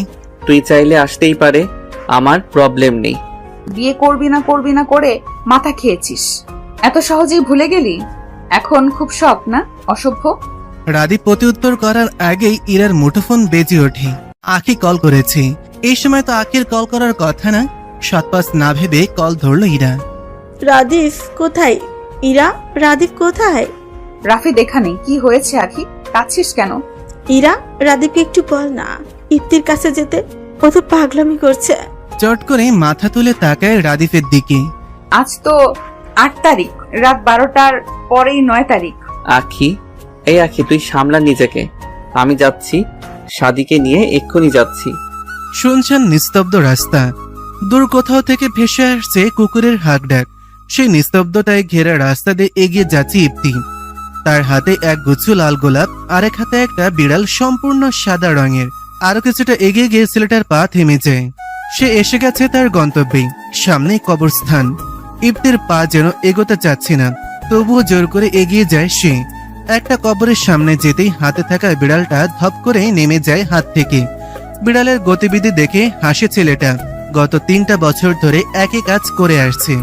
তুই চাইলে আসতেই পারে, আমার প্রবলেম নেই। বিয়ে করবি না করে মাথা খেয়েছিস, এত সহজেই ভুলে গেলি? এখন খুব শখ না? অসভ্য। রাদীপ প্রত্যুত্তর করার আগেই ইরার মুঠোফোন বেজে ওঠে। আখি কল করেছে। এই সময় তো আখির কল করার কথা না। সৎপাস না ভেবে কল ধরল ইরা। রাদিফ কোথায়? ইরা, রাদিফ কোথায়? রাফি দেখা নেই। কি হয়েছে আখি? কাঁদছিস কেন? ইরা, রাদিফকে একটু বল না ইফতির কাছে যেতে, ও তো পাগলামি করছে। চট করে মাথা তুলে তাকায় রাদিফের দিকে। আজ তো 8 তারিখ, রাত 12টার পরেই 9 তারিখ। আখি, এই আখি, তুই সামলা নিজেকে। আমি যাচ্ছি, সাদিকে নিয়ে এক্ষুনি যাচ্ছি। শুনছেন নিস্তব্ধ রাস্তা। দূর কোথাও থেকে ভেসে আসছে কুকুরের হাঁক ডাক। সেই নিস্তব্ধতায় ঘেরা রাস্তা দিয়ে এগিয়ে যাচ্ছে ইফতি। তার হাতে এক গুচ্ছ লাল গোলাপ, আরেক হাতে একটা বিড়াল সম্পূর্ণ সাদা রঙের। আরো কিছুটা এগিয়ে গিয়ে ছেলেটার পা থেমে যায়। সে এসে গেছে তার গন্তব্যে, সামনে কবরস্থান। ইফতির পা যেন এগোতে চাচ্ছে না, তবুও জোর করে এগিয়ে যায় সে। একটা কবরের সামনে যেতেই হাতে থাকা বিড়ালটা ধপ করে নেমে যায় হাত থেকে। বিড়ালের গতিবিধি দেখে হাসে ছেলেটা। গত 3টা বছর ধরে একই কাজ করে আসছে।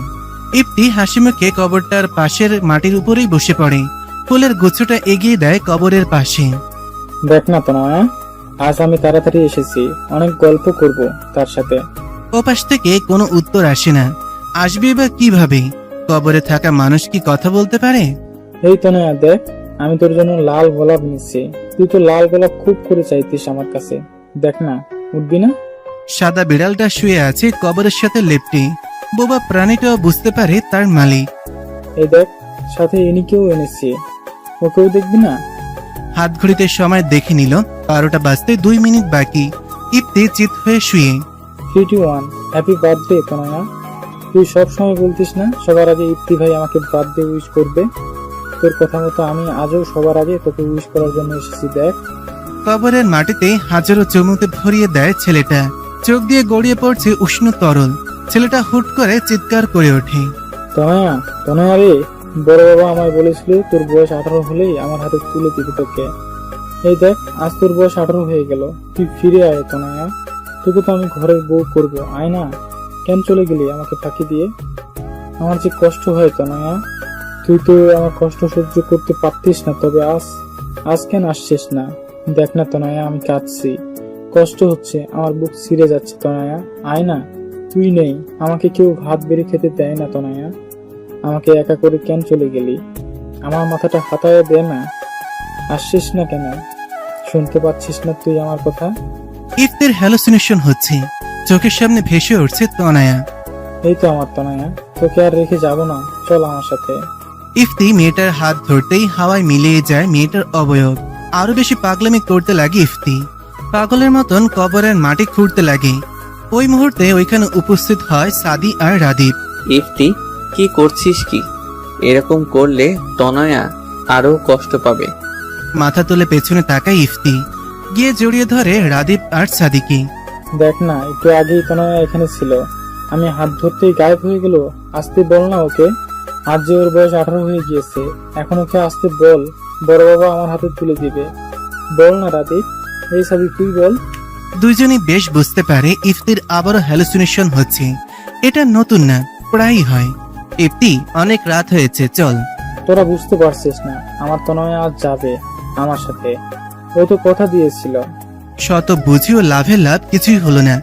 ইফতি হাসি মুখে কবরটার পাশের মাটির উপরেই বসে পড়ে। ফুলের গুচ্ছটা এগিয়ে দেয় কবরের পাশে। দেখ না তনয়া, আজ আমি তাড়াতাড়ি এসেছি, অনেক গল্প করব তার সাথে। ওপাশ থেকে কোনো উত্তর আসে না। আসবে বা কিভাবে? কবরে থাকা মানুষ কি কথা বলতে পারে? এই তনয়া দেখ, আমি তোর জন্য লাল গোলাপ নিচ্ছি। তুই তো লাল গোলাপ খুব করে চাইতিস আমার কাছে। দেখ না, উঠবি না? সাদা বিড়ালটা শুয়ে আছে কবরের সাথে লেপ্টে। বোবা প্রাণীটাও বুঝতে পারে তার মালিক। এই দেখ, সাথে ইনিকেও এনেছি, ওকেও দেখবি না? হাত ঘড়িতে সময় দেখে নিল 12টা বাজতে 2 মিনিট বাকি। ইফতি চিত হয়ে শুয়ে। 3-1 হ্যাপি বার্থডে তনয়া। তুই সব সময় বলতিস না সবার আগে ইফতি ভাই আমাকে বার্থডে উইশ করবে? তোর কথা মতো আমি আজও সবার আগে তোকে উইশ করার জন্য এসেছি। দেখ, কবরের মাটিতে হাজারো চুমুতে ভরিয়ে দেয় ছেলেটা। চোখ দিয়ে গড়িয়ে পড়ছে উষ্ণ তরল। ছেলেটা হুট করে চিৎকার করে ওঠে। তনয়া, তনয়া রে, বড় বাবা আমায় বলেছিল তোর বয়স 18 হলেই আমার হাতে তুলে দিবি তোকে। এই দেখ, আজ তোর বয়স 18 হয়ে গেল। তুই ফিরে আয় তনয়া, তোকে তো আমি ঘরের বউ করবো। আয় না, কেন চলে গেলি আমাকে ফাঁকি দিয়ে? আমার যে কষ্ট হয় তনয়া, তুই তো আমার কষ্ট সহ্য করতে পারতিস না, তবে আজ কেন আসছিস না? দেখ না তনয়া, আমি কাঁদছি, কষ্ট হচ্ছে, আমার বুক ছিঁড়ে যাচ্ছে তনয়া। আয় না, তুই নেই, আমাকে কেউ ভাত বেড়ে খেতে দেয় না তনয়া। আমাকে একা করে কেন চলে গেলি? আমার মাথাটা হাতায় দে না। আসছিস না কেন? শুনতে পাচ্ছিস না তুই আমার কথা? ইফতির হ্যালুসিনেশন হচ্ছে। চোখের সামনে ভেসে উঠছে তনয়া। এই তো আমার তনয়া, তোকে আর রেখে যাব না, চল আমার সাথে। ইফতি মেয়েটার হাত ধরতেই হাওয়ায় মিলিয়ে যায় মেয়েটার অবয়ব। আরো বেশি পাগলামি করতে লাগে ইফতি। পাগলের মতন কবরের মাটি খুঁড়তে লাগে। ওই মুহূর্তে ওইখানে উপস্থিত হয় সাদি আর রাদীপ। ইফতি, কি করছিস কি? এরকম করলে তনয়া আরো কষ্ট পাবে। মাথা তুলে পেছনে তাকায় ইফতি। গিয়ে জড়িয়ে ধরে রাদীপ আর সাদিকে। দেখ না, একটু আগেই তনয়া এখানে ছিল, আমি হাত ধরতেই গায়েব হয়ে গেল। আসতে বল না ওকে, আজ যে ওর বয়স 18 হয়ে গিয়েছে, এখন ওকে আসতে বল, বড় বাবা আমার হাতে তুলে দিবে। বল না রাদীপ, এই সাদি তুই বল। দুইজনই বেশ বুঝতে পারে ইফতির আবারও হ্যালুসিনেশন হচ্ছে। এটা নতুন না, প্রায়ই হয়। ইফতি, অনেক রাত হয়েছে, চল। তোরা বুঝতে পারছিস না, আমার তনয়া আজ যাবে আমার সাথে, ও তো কথা দিয়েছিল। শত বুঝিও লাভের লাভ কিছুই হলো না।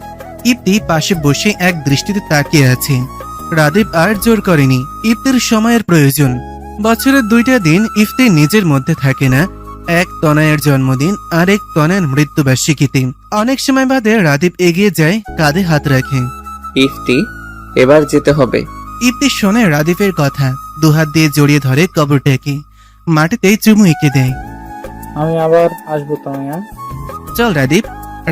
ইফতি পাশে বসে এক দৃষ্টিতে তাকিয়ে আছে। রাদীপ আর জোর করেনি। ইফতির সময়ের প্রয়োজন। বছরের 2টা দিন ইফতি নিজের মধ্যে থাকে না। এক তনয়ের জন্মদিন আর এক তনয়ের মৃত্যুবার্ষিকীতে। অনেক সময় বাদে রাদীপ এগিয়ে যায়, কাঁধে হাত রাখে। ইফতি, এবার যেতে হবে। ইফতি শোনে রাদীপের কথা, দুহাত দিয়ে জড়িয়ে ধরে কবরটাকে। মাটিতে চুমু এঁকে দেয়। আমি আবার আসবো তনয়া। চল রাদীপ।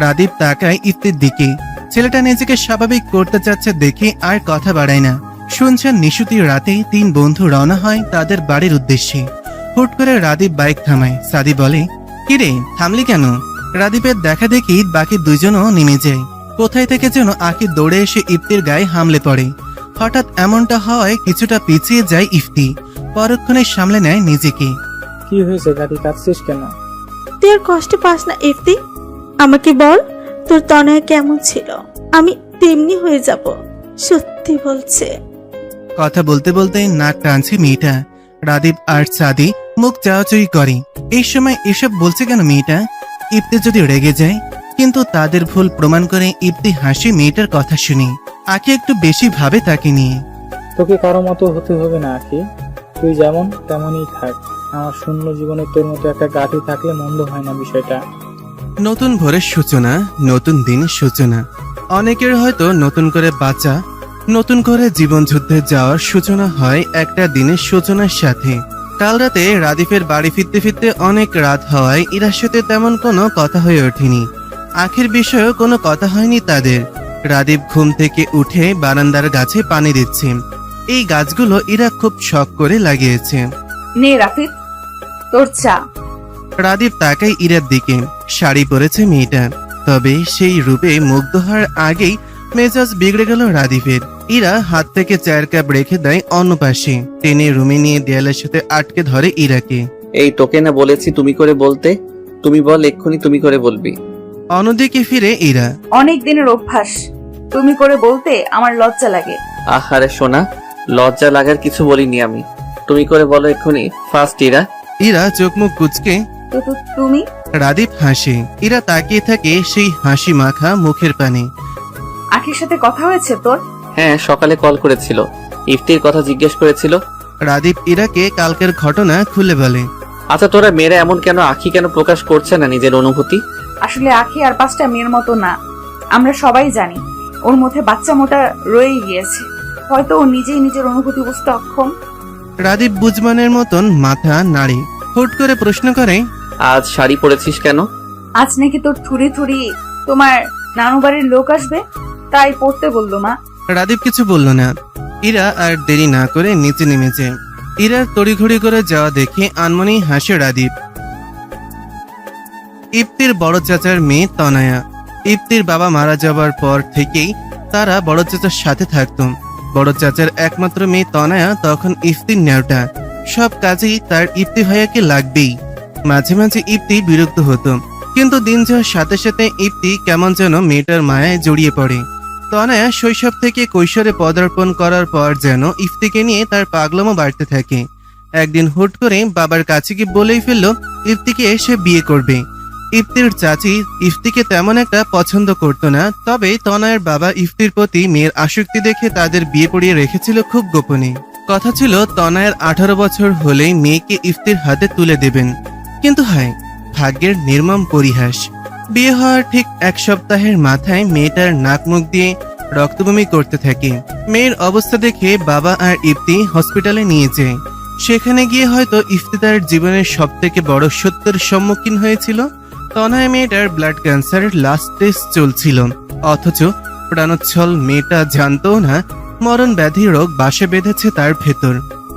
রাদীপ তাকায় ইফতির দিকে। ছেলেটা নিজেকে স্বাভাবিক করতে চাচ্ছে দেখে আর কথা বাড়ায় না। শুনছেন নিশুতির রাতে 3 বন্ধু রওনা হয় তাদের বাড়ির উদ্দেশ্যে। হুট করে রাদীপ বাইক থামায়। সাদি বলে, কিরে, থামলি কেন? রাদীপের দেখা দেখি বাকি 2জনও নেমে যায়। কোথায় থেকে যেন আঁকি দৌড়ে এসে ইফতির গায়ে হামলে পড়ে। হঠাৎ এমনটা হওয়ায় কিছুটা পিছিয়ে যায় ইফতি, পরক্ষণে সামলে নেয় নিজেকে। কি হয়েছে গাড়ি, কাঁদছিস কেন? তুই আর কষ্ট পাস না ইফতি, আমাকে বল তোর তনয় কেমন ছিল, আমি তেমনি হয়ে যাব, সত্যি বলছে। কথা বলতে বলতে নাক টানছে মেয়েটা। রাদীপ আর সাদি মুখ চাওয়াচুই করে। এই সময় এসব বলছে কেন মেয়েটা? ইফতি যদি রেগে যায়, কিন্তু তাদের ভুল প্রমাণ করে ইফতি হাসি মেয়েটার কথা শুনে। আঁকি একটু বেশি ভাবে তাকে নিয়ে। তোকে কারো মতো হতে হবে না আখি, তুই যেমন তেমনই থাক। আমার শূন্য জীবনে তোর মতো একটা গাঠি থাকলে মন্দ হয় না বিষয়টা। নতুন ভোরের সূচনা, নতুন দিনের সূচনা। অনেকের হয়তো নতুন করে বাঁচা, নতুন করে জীবন যুদ্ধে যাওয়ার সূচনা হয় একটা দিনের সূচনার সাথে। কাল রাতে রাদীপের বাড়ি ফিরতে ফিরতে অনেক রাত হওয়ায় ইরার সাথে তেমন কোনো কথা হয়ে ওঠেনি। আখের বিষয়েও কোনো কথা হয়নি তাদের। রাদীপ ঘুম থেকে উঠে বারান্দার গাছে পানি দিচ্ছে। এই গাছগুলো ইরা খুব শখ করে লাগিয়েছে। নে রাফিদ, তোর চা। রাদীপ তাকায় ইরার দিকে। শাড়ি পরেছে মেয়েটা, তবে সেই রূপে মুগ্ধ হওয়ার আগেই মেজাজ বিগড়ে গেল রাদীপের। ইরা হাত থেকে চায়ের কাপ রেখে দেয় অন্য পাশে, টেনে রুমে নিয়ে দেয়ালের সাথে আটকে ধরে ইরাকে। এই তোকে না বলেছি তুমি করে বলতে, তুমি বল এক্ষুনি তুমি করে বলবি। অন্যদিকে ফিরে ইরা। অনেক দিনের অভ্যাস, তুমি করে বলতে আমার লজ্জা লাগে। আহারে সোনা, লজ্জা লাগার কিছু বলিনি আমি, তুমি করে বলো এক্ষুনি ফার্স্ট ইরা। ইরা চোখ মুখ কুচকে। তো তুমি? রাদীপ হাসে। ইরা তাকিয়ে থাকে সেই হাসি মাখা মুখের পানে। আখির সাথে কথা হয়েছে তোর? হ্যাঁ, সকালে কল করেছিল, ইফতির কথা জিজ্ঞেস করেছিল। রাদীপ ইরাকে কালকের ঘটনা খুলে বলে। আচ্ছা তোরা মেয়েরা এমন কেন, আখি কেন প্রকাশ করছে না নিজের অনুভূতি? আসলে আখি আর 5টা মেয়ের মতো না, আমরা সবাই জানি ওর মধ্যে বাচ্চা মোটা রয়ে গিয়েছে, হয়তো ও নিজেই নিজের অনুভূতি বুঝতে অক্ষম। রাদীপ বুঝমানের মতন মাথা নাড়ে, হুট করে প্রশ্ন করে, আজ শাড়ি পরেছিস কেন? আজ নাকি তোর থুরি থুরি তোমার নানু বাড়ির লোক আসবে, তাই পড়তে বললো মা। রাদীপ কিছু বলল না। ইরা আর দেরি না করে নিচে নেমেছে। ইরার তড়িঘড়ি করে যাওয়া দেখে আনমনেই হাসে রাদীপ। ইফতির বড় চাচার মেয়ে তনয়া। ইফতির বাবা মারা যাবার পর থেকেই তারা বড় চাচার সাথে থাকত। বড় চাচার একমাত্র মেয়ে তনয়া তখন ইফতির নেওটা। সব কাজেই তার ইফতি ভাইয়াকে লাগবেই। মাঝে মাঝে ইফতি বিরক্ত হতো, কিন্তু দিন যাওয়ার সাথে সাথে ইফতি কেমন যেন মেয়েটার মায়ায় জড়িয়ে পড়ে। তনয়া শৈশব থেকে কৈশোরে পদার্পণ করার পর যেন ইফতিকে নিয়ে তার পাগলামো বাড়তে থাকে। একদিন হুট করে বাবার কাছে গিয়ে বলেই ফেলল ইফতিকে সে বিয়ে করবে। ইফতির চাচি ইফতিকে তেমন একটা পছন্দ করতো না, তবে তনয়ের বাবা ইফতির প্রতি মেয়ের আসক্তি দেখে তাদের বিয়ে পড়িয়ে রেখেছিল খুব গোপনে। কথা ছিল তনয়ের 18 বছর হলেই মেয়েকে ইফতির হাতে তুলে দেবেন, কিন্তু হায় ভাগ্যের নির্মম পরিহাস। বিয়ে হওয়ার ঠিক 1 সপ্তাহের মাথায় মেয়েটার নাক মুখ দিয়ে রক্তবমি করতে থাকে। মেয়ের অবস্থা দেখে বাবা আর ইফতি হসপিটালে নিয়ে যায়। সেখানে গিয়ে হয়তো ইফতি তার জীবনের সব থেকে বড় সত্যের সম্মুখীন হয়েছিল। তনয় মেয়েটার ব্লাড ক্যান্সারের লাস্ট স্টেজ চলছিল, অথচ প্রাণোচ্ছল মেয়েটা জানতো না মরণ ব্যাধি রোগ বাসা বেঁধেছে তার ভেতর।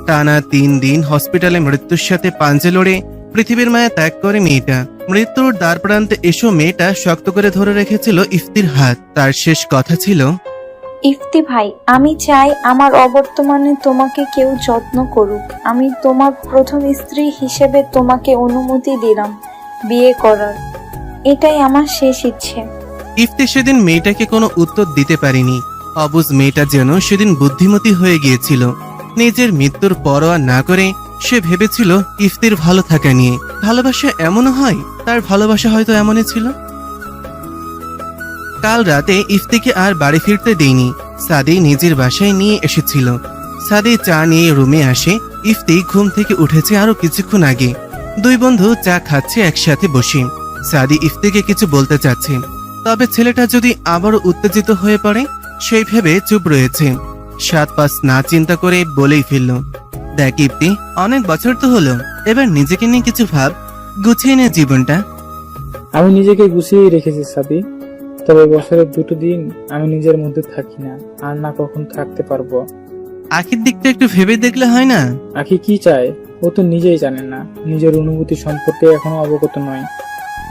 টানা 3 দিন হসপিটালে মৃত্যুর সাথে পাঞ্জে লড়ে পৃথিবীর মায়া ত্যাগ করে মেয়েটা। মৃত্যুর দ্বার প্রান্তে এসো মেয়েটা শক্ত করে ধরে রেখেছিল ইফতির হাত। তার শেষ কথা ছিল, ইফতি ভাই, আমি চাই আমার অবর্তমানে তোমাকে কেউ যত্ন করুক। আমি তোমার প্রথম স্ত্রী হিসেবে তোমাকে অনুমতি দিলাম বিয়ে করার, এটাই আমার শেষ ইচ্ছে। ইফতি সেদিন মেয়েটাকে কোনো উত্তর দিতে পারেনি। অবুঝ মেয়েটা যেন সেদিন বুদ্ধিমতী হয়ে গিয়েছিল। নিজের মৃত্যুর পরোয়া না করে সে ভেবেছিল ইফতির ভালো থাকা নিয়ে। ভালোবাসা এমনও হয়, তার ভালোবাসা হয়তো এমনই ছিল। কাল রাতে ইফতিকে আর বাড়ি ফিরতে দেয়নি, সাদি নিজের বাসায় নিয়ে এসেছিল। সাদি চা নিয়ে রুমে আসে। ইফতি ঘুম থেকে উঠেছে আরো কিছুক্ষণ আগে। 2 বন্ধু চা খাচ্ছে একসাথে বসে। সাদি ইফতিকে কিছু বলতে চাচ্ছে, তবে ছেলেটা যদি আবারও উত্তেজিত হয়ে পড়ে সেই ভেবে চুপ রয়েছে। 7-5 না চিন্তা করে বলেই ফেলল, দেখ ইফতি, অনেক বছর তো হলো, এবার নিজেকে নিয়ে কিছু ভাব, গুছিয়ে নে জীবনটা। আমি নিজেকে গুছিয়ে রেখেছি সাদি, তবে বছরের 2টো দিন আমি নিজের মধ্যে থাকি না, আর না কখন থাকতে পারবো। আখির দিকটা একটু ভেবে দেখলে হয় না? আখি কি চায় ও তো নিজেই জানে না, নিজের অনুভূতি সম্পর্কে এখনো অবগত নয়।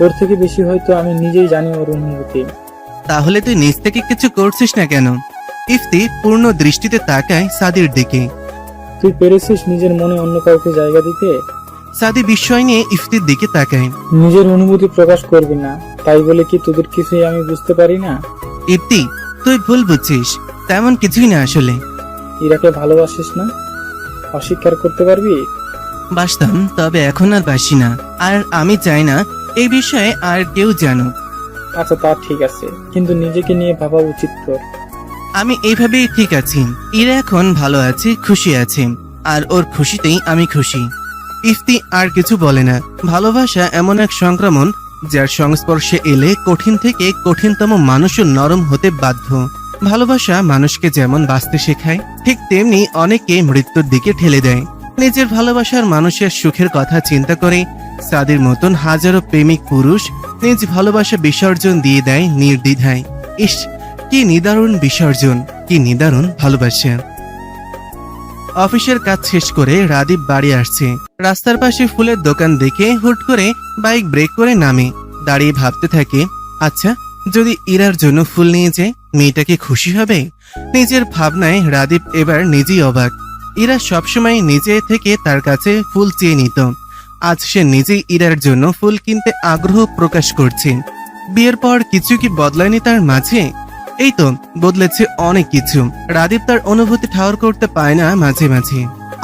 ওর থেকে বেশি হয়তো আমি নিজেই জানি ওর অনুভূতি। তাহলে তুই নিজ থেকে কিছু করছিস না কেন? ইফতি পূর্ণ দৃষ্টিতে তাকায় সাদির দিকে। তুই পেরেছিস নিজের মনে অন্য কাউকে জায়গা দিতে? সাদি বিস্ময় নিয়ে ইফতির দিকে তাকায়। নিজের অনুভূতি প্রকাশ করবি না, তাই বলে কি তোদের কিছুই আমি বুঝতে পারি না? ইফতি, তুই ভুল বুঝছিস, তেমন কিছুই না আসলে। ইরাকে ভালোবাসিস না? অস্বীকার করতে পারবি? বাসতাম, তবে এখন আর বাসি না। আর আমি চাই না এই বিষয়ে আর কেউ জানুক। আচ্ছা, তা ঠিক আছে, কিন্তু নিজেকে নিয়ে ভাবা উচিত তোর। আমি এইভাবেই ঠিক আছি। ইরা এখন ভালো আছে, খুশি আছে, আর ওর খুশিতেই আমি খুশি। ইফতি আর কিছু বলে না। ভালোবাসা এমন এক সংক্রমণ যার সংস্পর্শে এলে কঠিন থেকে কঠিনতম মানুষও নরম হতে বাধ্য। ভালোবাসা মানুষকে যেমন বাঁচতে শেখায়, ঠিক তেমনি অনেকে মৃত্যুর দিকে ঠেলে দেয়। নিজের ভালোবাসার মানুষের সুখের কথা চিন্তা করে সাদির মতন হাজারো প্রেমিক পুরুষ নিজ ভালোবাসা বিসর্জন দিয়ে দেয় নির্দ্বিধায়। ইস, কি নিদারুণ বিসর্জন, কি নিদারুণ ভালোবাসা। অফিসের কাজ শেষ করে রাদীপ বাড়ি আসছে। রাস্তার পাশে ফুলের দোকান দেখে হুট করে বাইক ব্রেক করে নামে। দাঁড়িয়ে ভাবতে থাকে, আচ্ছা যদি ইরার জন্য ফুল নিয়ে যায়, মেয়েটাকে খুশি হবে। নিজের ভাবনায় রাদীপ এবার নিজেই অবাক। ইরা সবসময় নিজে থেকে তার কাছে ফুল চেয়ে নিত। আজ সে নিজেই ইরার জন্য ফুল কিনতে আগ্রহ প্রকাশ করছে। বিয়ের পর কিছু কি বদলায়নি তার মাঝে? এই তো বদলেছে অনেক কিছু। রাদীপ তার অনুভূতি ঠাওর করতে পায় না মাঝে মাঝে।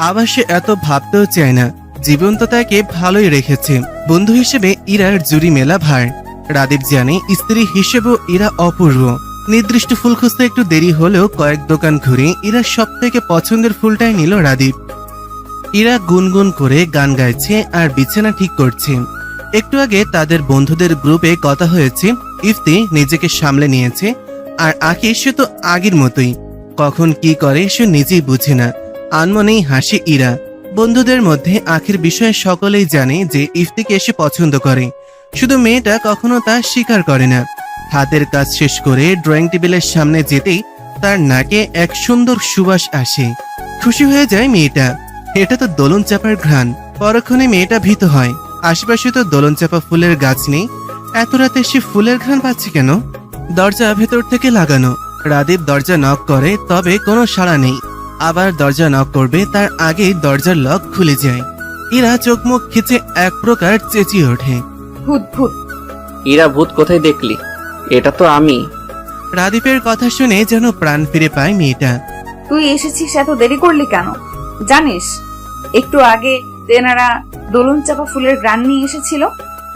আবার সে এত ভাবতেও চায় না। জীবন তো তাকে ভালোই রেখেছে। বন্ধু হিসেবে ইরার জুড়ি মেলা ভার। রাদীপ জানে স্ত্রী হিসেবেও ইরা অপূর্ব। নির্দিষ্ট ফুল খুঁজতে একটু দেরি হলেও কয়েক দোকান ঘুরে ইরার সব থেকে পছন্দের ফুলটাই নিল রাদীপ। ইরা গুনগুন করে গান গাইছে আর বিছানা ঠিক করছে। একটু আগে তাদের বন্ধুদের গ্রুপে কথা হয়েছে। ইফতি নিজেকে সামলে নিয়েছে, আর আখি সে তো আগের মতোই। কখন কি করে সে নিজেই বুঝে না। আনমনেই হাসে ইরা। বন্ধুদের মধ্যে আখির বিষয়ে সকলেই জানে যে ইফতিকে এসে পছন্দ করে, শুধু মেয়েটা কখনো তা স্বীকার করে না। হাতের কাজ শেষ করে ড্রয়িং টেবিলের সামনে যেতেই তার নাকে এক সুন্দর সুবাস আসে। খুশি হয়ে যায় মেয়েটা। এটা তো দোলন চাপার ঘ্রাণ। পরক্ষণে মেয়েটা ভীত হয়। আশেপাশে তো দোলন চাপা ফুলের গাছ নেই, এত রাতে সে ফুলের ঘ্রাণ পাচ্ছে কেন? দরজা ভেতর থেকে লাগানো। রাদীপ দরজা নক করে, তবে কোনো সাড়া নেই। আবার দরজা নক করবে তার আগেই দরজার লক খুলে যায়। ইরা চোখ মুখ খিচে এক প্রকার চেঁচিয়ে ওঠে, ভূত ভূত। ইরা, ভূত কোথায় দেখলি? এটা তো আমি। রাদীপের কথা শুনে যেন প্রাণ ফিরে পায় মেয়েটা। তুই এসেছিস, এত দেরি করলি কেন? জানিস একটু আগে তেনারা দোলন চাপা ফুলের গ্রান নিয়ে এসেছিল।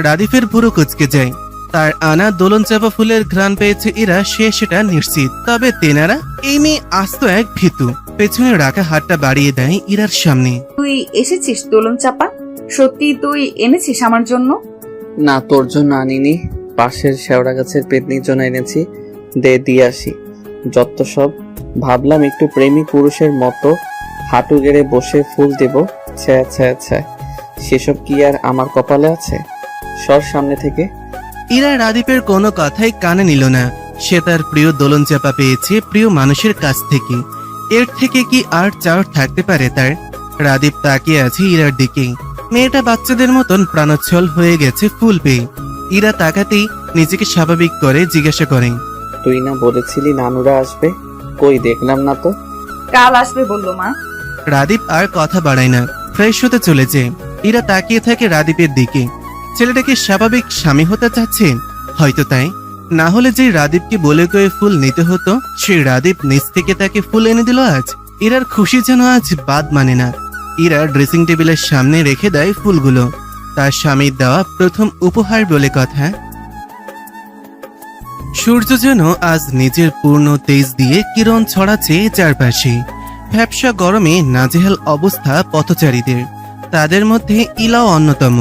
রাদীপের ভুরু কুচকে যায়। তার আনা দোলন চাপা ফুলের ঘ্রাণ পেয়েছে ইরা, সে সেটা নিশ্চিত। তবে তেনারা, এই মেয়ে আস্ত এক ভীতু। পেছনে রাখা হাতটা বাড়িয়ে দেয় ইরার সামনে। তুই এসেছিস দোলন চাপা? সত্যি তুই এনেছিস আমার জন্য? না, তোর জন্য আনিনি, পাশের শেওড়া গাছের পেতনির জন্য এনেছি। দিয়ে আসি। যত সব। ভাবলাম একটু প্রেমী পুরুষের মতো হাঁটু গেড়ে বসে ফুল দেব। ছ্যা ছ্যা ছ্যা, সেসব কি আর আমার কপালে আছে? সর সামনে থেকে। ইরা রাদীপের কোনো কথাই কানে নিল না। সে তার প্রিয় দোলন চাপা পেয়েছে প্রিয় মানুষের কাছ থেকে। এর থেকে কি আর চাওয়ার থাকতে পারে তার? রাদীপ তাকিয়ে আছে ইরার দিকে। মেয়েটা বাচ্চাদের মতন প্রাণোচ্ছল হয়ে গেছে ফুল পেয়ে। ইরা তাকাতেই নিজেকে স্বাভাবিক করে জিজ্ঞাসা করে, তুই না বলেছিলি নানুরা আসবে? কই দেখলাম না তো। কাল আসবে বললো মা। রাদীপ আর কথা বাড়ায় না, ফ্রেশ হতে চলেছে। ইরা তাকিয়ে থাকে রাদীপের দিকে। ছেলেটাকে স্বাভাবিক স্বামী হতে চাচ্ছে, হয়তো তাই। না হলে যে রাদীপকে বলে কয়ে ফুল নিতে হতো, সেই রাদীপ নিজ থেকে তাকে ফুল এনে দিল আজ। ইরার খুশি যেন আজ বাদ মানে না। ইরা ড্রেসিং টেবিলের সামনে রেখে দেয় ফুলগুলো। তার স্বামীর দেওয়া প্রথম উপহার বলে কথা। সূর্য যেন আজ নিজের পূর্ণ তেজ দিয়ে কিরণ ছড়াচ্ছে চারপাশে। ভ্যাপসা গরমে নাজেহাল অবস্থা পথচারীদের। তাদের মধ্যে ইলাও অন্যতম।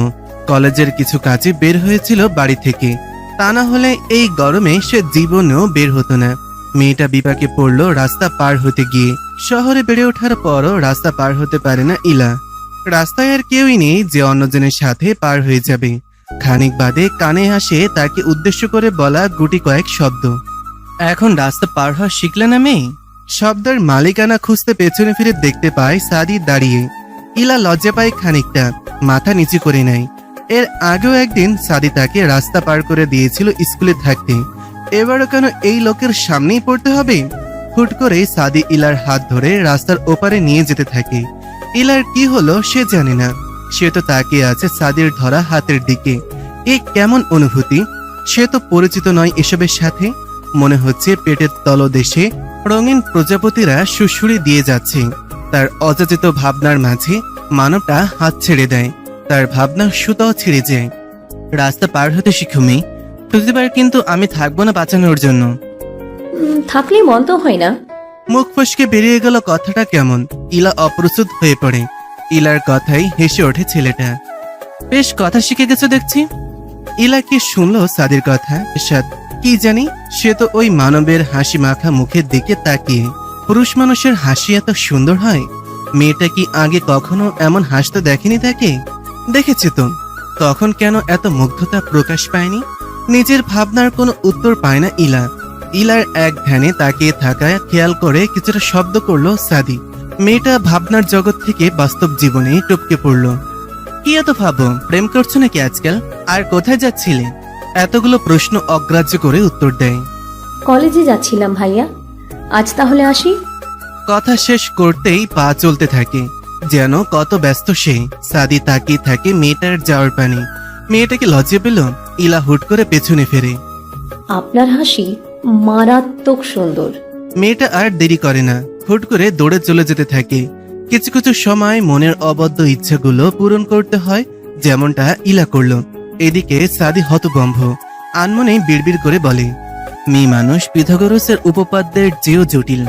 কলেজের কিছু কাজে বের হয়েছিল বাড়ি থেকে, তা না হলে এই গরমে সে জীবনেও বের হতো না। মেয়েটা বিপাকে পড়ল রাস্তা পার হতে গিয়ে। শহরে বেড়ে ওঠার পরও রাস্তা পার হতে পারে না ইলা। রাস্তায় আর কেউই নেই যে অন্যজনের সাথে পার হয়ে যাবে। খানিক বাদে কানে আসে তাকে উদ্দেশ্য করে বলা গুটি কয়েক শব্দ। এখন রাস্তা পার হওয়া শিখলে না মেয়ে? শব্দের মালিকানা খুঁজতে পেছনে ফিরে দেখতে পায় সাদি দাঁড়িয়ে। ইলা লজ্জা পায় খানিকটা, মাথা নিচু করে নেয়। এর আগেও একদিন সাদি তাকে রাস্তা পার করে দিয়েছিল স্কুলে থাকতে। এবারও কেন এই লোকের সামনেই পড়তে হবে? হুট করে সাদি ইলার হাত ধরে রাস্তার ওপারে নিয়ে যেতে থাকে। ইলার কি হলো সে জানে না, সে তো তাকিয়ে আছে সাদির ধরা হাতের দিকে। এ কেমন অনুভূতি? সে তো পরিচিত নয় এসবের সাথে। মনে হচ্ছে পেটের তলদেশে রঙিন প্রজাপতিরা সুড়সুড়ি দিয়ে যাচ্ছে। তার অযাচিত ভাবনার মাঝে মানবটা হাত ছেড়ে দেয়, তার ভাবনা সুতাও ছেড়ে যায়। রাস্তা পার হতে শিখো মেয়ে, প্রতিবার কিন্তু আমি থাকবো না বাঁচানোর জন্য। থাকলে মন্দ হয় না। মুখ ফসকে বেরিয়ে গেল কথাটা কেমন। ইলা অপ্রস্তুত হয়ে পড়ে। ইলার কথাই হেসে ওঠে ছেলেটা। বেশ কথা শিখে গেছো দেখছি। ইলা কি শুনলো সাদির কথা? কি জানি, সে তো ওই মানবের হাসি মাখা মুখের দিকে তাকিয়ে। পুরুষ মানুষের হাসি এত সুন্দর হয়? মেয়েটা কি আগে কখনো এমন হাসতে দেখেনি তাকে? দেখেছে তো, তখন কেন এত মুগ্ধতা প্রকাশ পায়নি? নিজের ভাবনার কোনো উত্তর পায় না ইলা। ইলার এক ধ্যানে তাকিয়ে থাকায় খেয়াল করে কিছুটা শব্দ করলো সাদি। মেয়েটা ভাবনার জগৎ থেকে বাস্তব জীবনে টপকে পড়লো। কি এত ভাবো? প্রেম করছো নাকি আজকাল? আর কোথায় যাচ্ছিলে? এতগুলো প্রশ্ন অগ্রাহ্য করে উত্তর দেয়। কলেজে যাচ্ছিলাম ভাইয়া, আজ তাহলে আসি। কথা শেষ করতেই পা চলতে থাকে, যেন কত ব্যস্ত সে। সাদি তাকিয়ে থাকে মেয়েটার যাওয়ার পানে। মেয়েটাকে লজ্জা পেল। ইলা হুট করে পেছনে ফেরে। আপনার হাসি মারাত্মক সুন্দর। মেয়েটা আর দেরি করে না, হুট করে দৌড়ে চলে যেতে থাকে। কিছু কিছু সময় মনের অবদ্ধ ইচ্ছাগুলো পূরণ করতে হয়, যেমনটা ইলা করলো। এদিকে সাদি হতভম্ব, আনমনে বিড়বিড় করে বলে, মেয়ে মানুষ পিথাগোরাসের উপপাদ্যের চেয়েও জটিল।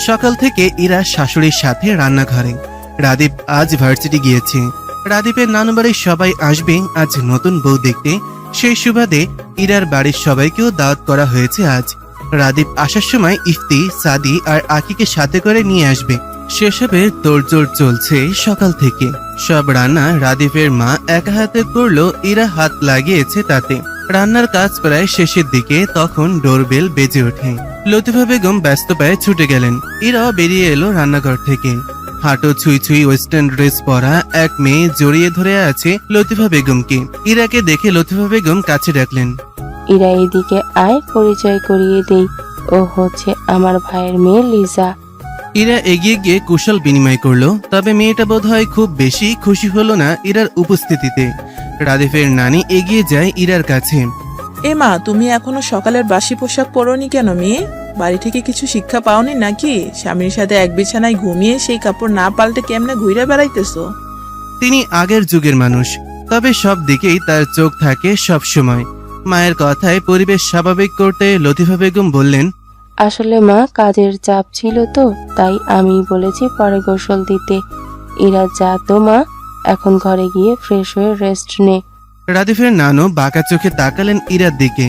সকাল থেকে ইরা শাশুড়ির সাথে রান্নাঘরে। রাদীপ আজ ভার্সিটি গিয়েছে। রাদীপের নানু বাড়ির সবাই আসবে আজ নতুন বউ দেখতে। সেই সুবাদে ইরার বাড়ির সবাইকেও দাওয়াত করা হয়েছে আজ। রাদীপ আসার সময় ইফতি, সাদি আর আকিকে সাথে করে নিয়ে আসবে। সেসবের তোড়জোড় চলছে সকাল থেকে। সব রান্না রাদীপের মা একা হাতে করলো, ইরা হাত লাগিয়েছে তাতে। রান্নার কাজ প্রায় শেষের দিকে, তখন ডোরবেল বেজে ওঠে। লতিফা বেগম ব্যস্ত পায়ে ছুটে গেলেন। ইরাও বেরিয়ে এলো রান্নাঘর থেকে। হাঁটো ছুঁই ছুঁই ওয়েস্টার্ন ড্রেস পরা এক মেয়ে জড়িয়ে ধরে আছে লতিফা বেগমকে। ইরাকে দেখে লতিফা বেগম কাছে ডাকলেন, ইরা এদিকে আয়, পরিচয় করিয়ে দেই, ও হচ্ছে আমার ভাইয়ের মেয়ে লিজা। ইরা এগিয়ে গিয়ে কুশল বিনিময় করলো, তবে মেয়েটা বোধহয় খুব বেশি খুশি হলো না ইরার উপস্থিতিতে। রাদীপের নানি এগিয়ে যায় ইরার কাছে। এ মা, তুমি এখনো সকালের বাসি পোশাক পরোনি কেন মেয়ে? বাড়ি থেকে কিছু শিক্ষা পাওনি নাকি? স্বামীর সাথে এক বিছানায় ঘুমিয়ে সেই কাপড় না পাল্টে কেমনে ঘুরে বেড়াইতেছো? তিনি আগের যুগের মানুষ, তবে সব দিকেই তার চোখ থাকে সব সময়। মায়ের কথায় পরিবেশ স্বাভাবিক করতে লতিফা বেগম বললেন, আসলে মা, কাজের চাপ ছিল তো, তাই আমি বলেছি পরে গোসল দিতে। ইরা যা তো মা, এখন ঘরে গিয়ে ফ্রেশ হয়ে রেস্ট নে। রাদীপের নানু বাঁকা চোখে তাকালেন ইরার দিকে।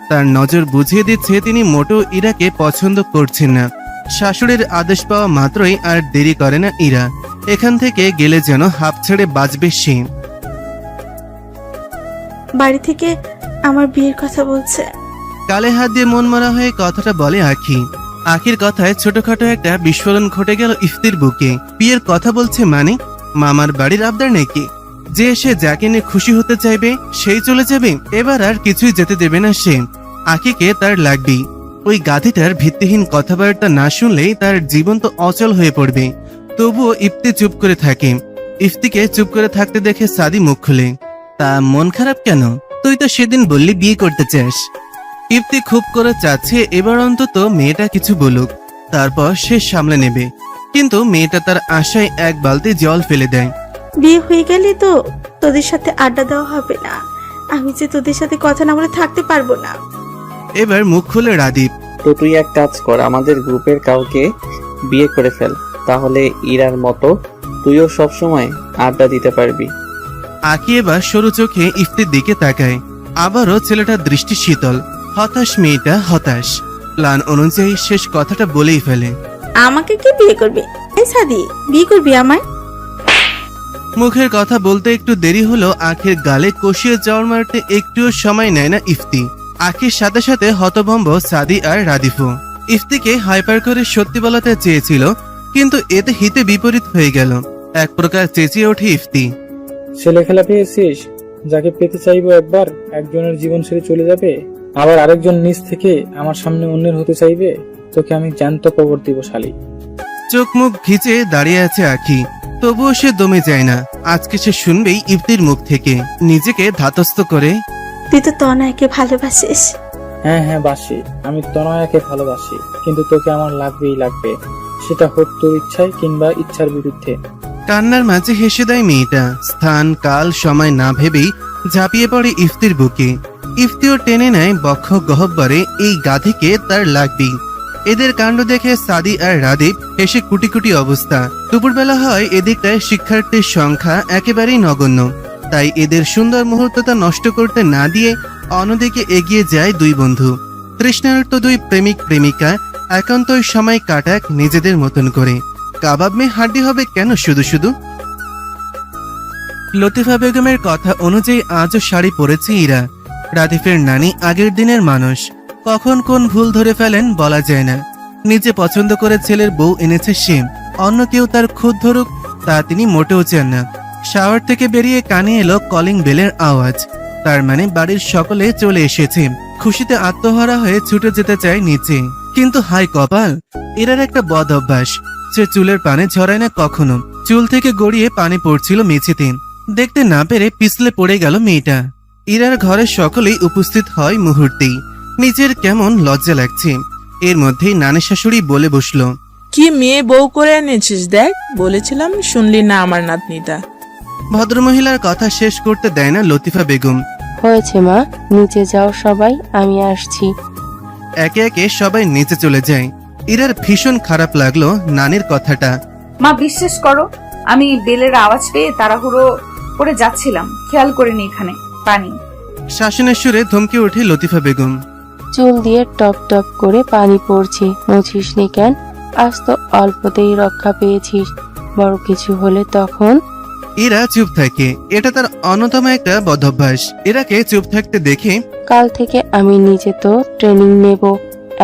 তার নজর বুঝিয়ে দিচ্ছে তিনি মোটেও ইরাকে পছন্দ করছেন না। শাশুড়ির আদেশ পাওয়া মাত্রই আর দেরি করে না ইরা। এখান থেকে গেলে যেন হাঁপ ছেড়ে বাঁচবে সে। বাড়ি থেকে আমার বিয়ের কথা বলছে। কালে হাত দিয়ে মন মরা হয়ে কথাটা বলে আখি। আখির কথায় ছোটখাটো একটা বিস্ফোরণ ঘটে গেল ইফতির বুকে। বিয়ের কথা বলছে মানে? মামার বাড়ির আবদার নাকি? যে সে যাকে নিয়ে খুশি হতে চাইবে সেই চলে যাবে? এবার আর কিছুই যেতে দেবে না সে। আখিকে তার লাগবেই। ওই গাধিটার ভিত্তিহীন কথাবার্তা না শুনলেই তার জীবন তো অচল হয়ে পড়বে। তবুও ইফতি চুপ করে থাকে। ইফতিকে চুপ করে থাকতে দেখে সাদি মুখ খুলে, তা মন খারাপ কেন? তুই তো সেদিন বললি বিয়ে করতে চাস। ইফতি খুব করে চাচ্ছে এবার অন্তত মেয়েটা কিছু বলুক, তারপর সে সামলে নেবে। কিন্তু মেয়েটা তার আশায় এক বালতি জল ফেলে দেয়। বিয়ে হয়ে গেলে তো তোদের সাথে আড্ডা দেওয়া হবে না। আমি যে তোদের সাথে কথা না বলে থাকতে পারবো না। এবার মুখ খুলে রাদীপ, তো তুই এক কাজ কর, আমাদের গ্রুপের কাউকে বিয়ে করে ফেল, তাহলে ইরার মতো তুইও সব সময় আড্ডা দিতে পারবি। আকি এবার সরু চোখে ইফতির দিকে তাকায়। আবারও ছেলেটার দৃষ্টি শীতল। হতাশ মেয়েটা, হতাশ। প্ল্যান অনুযায়ী শেষ কথাটা বলেই ফেলে, আমাকে কি বিয়ে করবি? এই সাদি, বিয়ে করবি আমায়? মুখের কথা বলতে একটু দেরি হলো, আখের গালে কষিয়ে যাওয়ার মারতে একটুও সময় নেয় না ইফতি। আখির সাথে সাথে হতভম্ব সাদি আর রাদিফও। ইফতিকে হাইপার করে সত্যি বলাতে চেয়েছিল, কিন্তু এতে হিতে বিপরীত হয়ে গেল। এক প্রকার চেঁচিয়ে ওঠে ইফতি, ছেলে খেলা পেয়েছিস? যাকে পেতে চাইবো একবার, একজনের জীবন ছেড়ে চলে যাবে? আবার আরেকজন নিজ থেকে আমার সামনে অন্যের হতে চাইবে, তোকে আমি জ্যান্ত কবর দিব শালি। চোখ মুখ ভিজে দাঁড়িয়ে আছে আখি, তবুও সে দমে যায় না। আজকে সে শুনবেই ইফতির মুখ থেকে। নিজেকে ধাতস্থ করে তুই তো তনয়কে ভালোবাসিস। হ্যাঁ হ্যাঁ বাসি, আমি তনয়াকে ভালোবাসি, কিন্তু তোকে আমার লাগবেই লাগবে, সেটা হোক তোর ইচ্ছায় কিংবা ইচ্ছার বিরুদ্ধে। কান্নার মাঝে হেসে দেয় মেয়েটা। স্থান কাল সময় না ভেবেই ঝাঁপিয়ে পড়ে ইফতির বুকে। ইফতিও টেনে নেয় বক্ষ গহব্বরে, এই গাধিকে তার লাগবেই। এদের কাণ্ড দেখে সাদি আর রাদীপ হেসে কুটি কুটি অবস্থা। দুপুরবেলা হয়, এদিকটায় শিক্ষার্থীর সংখ্যা একেবারেই নগণ্য, তাই এদের সুন্দর মুহূর্তটা নষ্ট করতে না দিয়ে অন্যদিকে এগিয়ে যায় দুই বন্ধু। তৃষ্ণার্ত দুই প্রেমিক প্রেমিকা একান্তই সময় কাটাক নিজেদের মতন করে। কাবাব মে হাড্ডি হবে কেন শুধু শুধু। লতিফা বেগমের কথা অনুযায়ী আজও শাড়ি পরেছে ইরা। রাদিফের নানি আগের দিনের মানুষ, কখন কোন ভুল ধরে ফেলেন বলা যায় না। নিজে পছন্দ করে ছেলের বউ এনেছে সে, অন্য কেউ তার খুদ ধরুক তা তিনি মোটেও চান না। শাওয়ার থেকে বেরিয়ে কানে এলো কলিং বেলের আওয়াজ, তার মানে বাড়ির সকলে চলে এসেছে। খুশিতে আত্মহারা হয়ে ছুটে যেতে চায় নিচে, কিন্তু হাই কপাল, এরার একটা বদ অভ্যাস, সে চুলের পানে ঝরায় না কখনো। চুল থেকে গড়িয়ে পানি পড়ছিল মেঝেতে, দেখতে না পেরে পিছলে পড়ে গেল মেয়েটা। ইরার ঘরের সকলেই উপস্থিত হয় মুহূর্তেই। নিজের কেমন লজ্জা লাগছে। এর মধ্যেই নানি শাশুড়ি বলে বসলো, কি মেয়ে বউ করে এনেছিস দেখ, বলেছিলাম শুনলি না আমার নাতনিটা। ভদ্রমহিলার কথা শেষ করতে দেয় না লতিফা বেগম। হয়েছে মা, নিচে যাও সবাই, আমি আসছি। একে একে সবাই নিচে চলে যায়। ইরার ভীষণ খারাপ লাগলো নানির কথাটা। মা বিশ্বাস করো, আমি বেলের আওয়াজ পেয়ে তাড়াহুড়ো করে যাচ্ছিলাম, খেয়াল করিনি এখানে পানি। শাসনের সুরে ধমকে ওঠে লতিফা বেগম। চুল দিয়ে টপ টপ করে পানি পড়ছে, মুছিসনি কেন? আজ তো অল্পতেই রক্ষা পেয়েছিস, বড় কিছু হলে তখন। ইরা চুপ থাকে, এটা তার অন্যতম একটা বদভ্যাস। ইরাকে চুপ থাকতে দেখে কাল থেকে আমি নিজে তো ট্রেনিং নেব,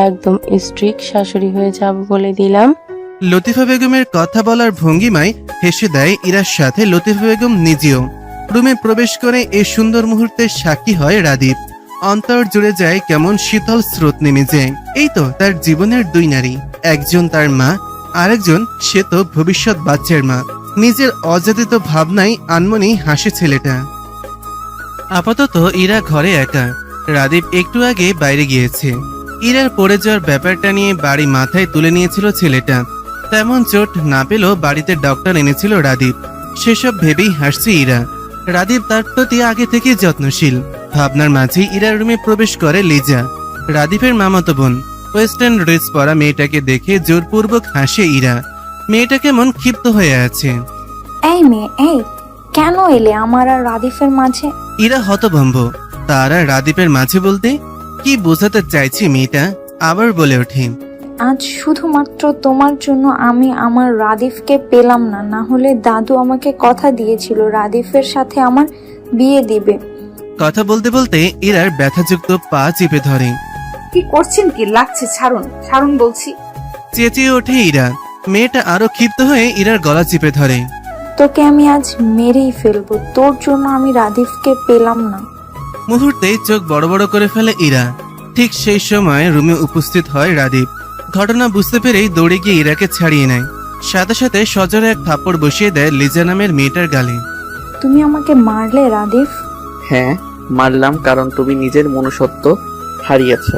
একদম স্ট্রিক্ট শাশুড়ি হয়ে যাব বলে দিলাম। লতিফা বেগমের কথা বলার ভঙ্গিমায় হেসে দেয় ইরার সাথে লতিফা বেগম নিজেও। রুমে প্রবেশ করে এই সুন্দর মুহূর্তের সাক্ষী হয় রাদীপ। অন্তর জুড়ে যায় কেমন শীতল স্রোত নেমে যায়। এই তো তার জীবনের দুই নারী, একজন তার মা, আরেকজন সে তো ভবিষ্যৎ বাচ্চার মা। নিজের অযাচিত ভাবনায় আনমনি হাসে ছেলেটা। আপাতত ইরা ঘরে একা। রাদীপ একটু আগে বাইরে গিয়েছে। ইরার পড়ে যাওয়ার ব্যাপারটা নিয়ে বাড়ি মাথায় তুলে নিয়েছিল ছেলেটা। তেমন চোট না পেলেও বাড়িতে ডক্টর এনেছিল রাদীপ। সেসব ভেবেই হাসছে ইরা। রাদীপ তার প্রতি আগে থেকে যত্নশীল। ভাবনার মাঝেই ইরার রুমে প্রবেশ করে লিজা, রাদীপের মামাতো বোন। ওয়েস্টার্ন ড্রেস পরা মেয়েটাকে দেখে জোরপূর্বক হাসে ইরা। মেয়েটা কেমন ক্ষিপ্ত হয়ে আছে। এই মেয়ে, এই কেন এলে আমার আর রাদিফের মাঝে? ইরা হতভম্ব। তার আর রাদীপের মাঝে বলতে কি বোঝাতে চাইছে মেয়েটা, আবার বলে ওঠে, আজ শুধুমাত্র তোমার জন্য আমি আমার রাদিফকে পেলাম না, না হলে দাদু আমাকে কথা দিয়েছিল রাদিফের সাথে আমার বিয়ে দিবে। কথা বলতে বলতে ইরার ব্যথাযুক্ত পা চেপে ধরে। কি করছেন কি? লাগছে, ছাড়ুন ছাড়ুন বলছি। চেঁচিয়ে ওঠে ইরা। মেয়েটা আরো ক্ষিপ্ত হয়ে ইরার গলা চেপে ধরে। তোকে আমি আজ মেরেই ফেলবো, তোর জন্য আমি রাদিফকে পেলাম না। মুহূর্তে চোখ বড় বড় করে ফেলে ইরা। ঠিক সেই সময় রুমে উপস্থিত হয় রাদীপ। ঘটনা বুঝতে পেরেই দৌড়ে গিয়ে ইরাকে ছাড়িয়ে নেয়। সাথে সাথে সজোরে এক থাপ্পড় বসিয়ে দেয় লিজা নামের মেয়েটার গালে। তুমি আমাকে মারলে রাদিফ? হ্যাঁ মারলাম, কারণ তুমি নিজের মনুষ্যত্ব হারিয়েছ।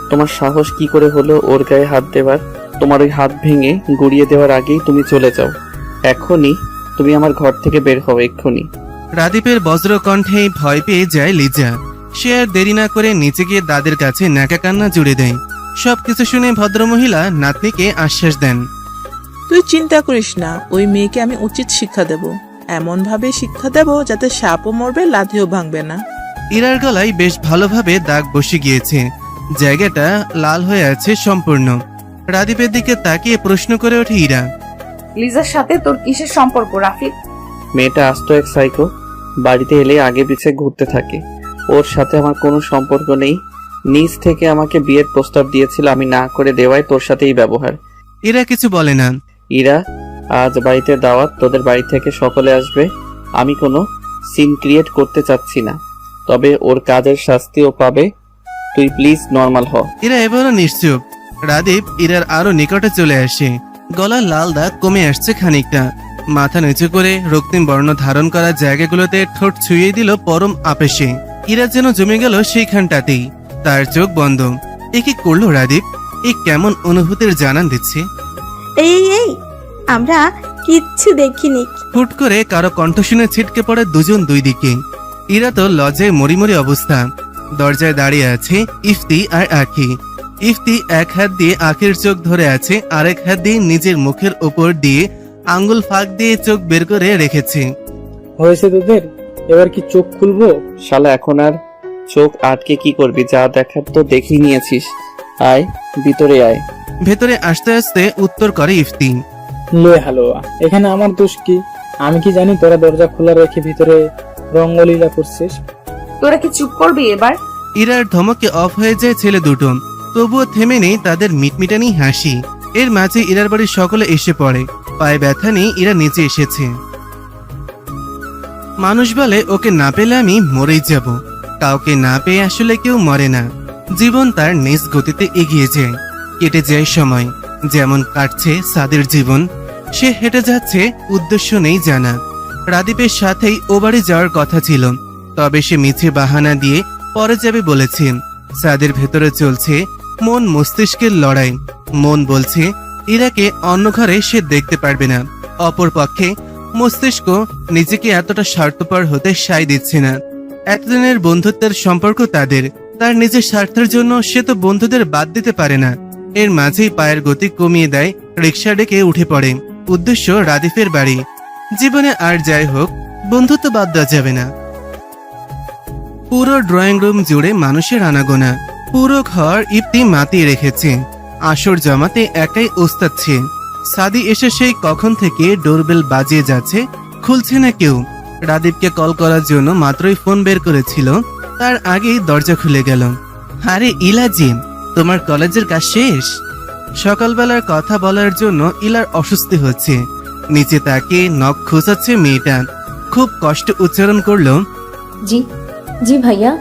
তোমার সাহস কি করে হলো ওর গায়ে হাত দেবার? তোমার ওই হাত ভেঙে গুড়িয়ে দেওয়ার আগেই তুমি চলে যাও। এখনই তুমি আমার ঘর থেকে বের হও, এক্ষুনি। রাদীপের বজ্র কণ্ঠে ভয় পেয়ে যায় লিজা। সে আর দেরি না করে নিচে গিয়ে দাদের কাছে নাকা কান্না জুড়ে দেয়। সবকিছু শুনে ভদ্রমহিলা নাতনিকে আশ্বাস দেন, তুই চিন্তা করিস না, ওই মেয়েকে আমি উচিত শিক্ষা দেব, এমন ভাবে শিক্ষা দেব যাতে সাপও মরবে, লাঠিও ভাঙবে না। ইরার গলায় বেশ ভালোভাবে দাগ বসে গিয়েছে, জায়গাটা লাল হয়ে আছে সম্পূর্ণ। রাদীপের দিকে তাকিয়ে প্রশ্ন করে ওঠে ইরা, লিজার সাথে তোর কিসের সম্পর্ক রাফিক? মেয়েটা আস্ত এক সাইকো, বাড়িতে এলে আগে পিছে ঘুরতে থাকে। ওর সাথে আমার কোনো সম্পর্ক নেই। নিজ থেকে আমাকে বিয়ের প্রস্তাব দিয়েছিল, আমি না করে দেওয়ায় তোর সাথেই ব্যবহার। ইরা কিছু বলে না। ইরা, আজ বাড়িতে দাওয়াত, তোদের বাড়ি থেকে সকলে আসবে। আমি কোনো সিন ক্রিয়েট করতে চাচ্ছি না, তবে ওর কাজের শাস্তিও পাবে। তুই প্লিজ নর্মাল হ। ইরা এবারও নিশ্চুপ। রাদীপ ইরার আরো নিকটে চলে আসে। গলার লাল দাগ কমে আসছে খানিকটা। মাথা নিচু করে রক্তিম বর্ণ ধারণ করা জায়গাগুলোতে ঠোঁট ছুঁয়ে দিল পরম আবেশে। ইরা যেন জমে গেল সেইখানটাতেই। তার চোখ বন্ধ। এ কি করলো রাদীপ? এ কেমন অনুভূতির জানান দিচ্ছে? এই আমরা কিচ্ছু দেখিনি। হুট করে কারো কণ্ঠ শুনে ছিটকে পড়ে দুজন দুই দিকে। ইরা তো লজ্জায় মরিমরি অবস্থা। দরজায় দাঁড়িয়ে আছে ইফতি আর আখি। ইফতি এক হাত দিয়ে আখির চোখ ধরে আছে, আরেক হাত দিয়ে নিজের মুখের উপর দিয়ে আঙ্গুল ফাঁক দিয়ে চোখ বের করে রেখেছে। হয়েছে তোদের? এবার কি চোখ খুলবো? শালা এখন আর চোখ আটকে কি করবি? যা দেখার তো দেখেই নিয়েছিস। আয় ভিতরে আয়। ভেতরে আসতে আসতে উত্তর করে ইফতি। লে হালুয়া, এখানে আমার দোষ কি? আমি কি জানি তোরা দরজা খোলা রেখে ভিতরে রঙ্গলীলা করছিস? তোরা কি চুপ করবি এবার? ইরার ধমকে অফ হয়ে যায় ছেলে দুটো। তবুও থেমে নেই তাদের মিটমিটানি হাসি। এর মাঝে ইরার বাড়ির সকলে এসে পড়ে। পায়ে ব্যথা নেই, ইরা নিচে এসেছে। মানুষ বলে ওকে না পেলে আমি মরেই যাব। কাউকে না পেয়ে আসলে কেউ মরে না। জীবন তার নিজ গতিতে এগিয়ে যায়। কেটে যায় সময়। যেমন কাটছে সাদের জীবন। সে হেঁটে যাচ্ছে, উদ্দেশ্য নেই জানা। রাদীপের সাথেই ও বাড়ি যাওয়ার কথা ছিল, তবে সে মিছে বাহানা দিয়ে পরে যাবে বলেছে। সাদের ভেতরে চলছে মন মস্তিষ্কের লড়াই। মন বলছে ইরাকে অন্য ঘরে সে দেখতে পারবে না। অপরপক্ষে মস্তিষ্ক নিজেকে এতটা স্বার্থপর হতে সায় দিচ্ছে না। এতদিনের বন্ধুত্বের সম্পর্ক তাদের। তার নিজের স্বার্থের জন্য সে তো বন্ধুদের বাদ দিতে পারে না। এর মাঝেই পায়ের গতি কমিয়ে দেয়, রিক্সা ডেকে উঠে পড়ে। উদ্দেশ্য রাদীপের বাড়ি। জীবনে আর যাই হোক, বন্ধুত্ব বাদ দেওয়া যাবে না। পুরো ড্রয়িং রুম জুড়ে মানুষের আনাগোনা। পুরো ঘর ইফতি মাতিয়ে রেখেছে। আসর জমাতে একাই ওস্তাচ্ছে। সাদি এসে সেই কখন থেকে ডোরবেল বাজিয়ে যাচ্ছে, খুলছে না কেউ। রাদীপকে কল করার জন্য মাত্রই ফোন বের করেছিল, তার আগেই দরজা খুলে গেল। আরে ইলাজি, তোমার কলেজের কাজ শেষ? সকালবেলার কথা বলার জন্য ইলার অস্বস্তি হচ্ছে। নিচে তাকে নখ খোঁচাচ্ছে মেয়েটা। খুব কষ্ট উচ্চারণ করলো, জি জি ভাইয়া।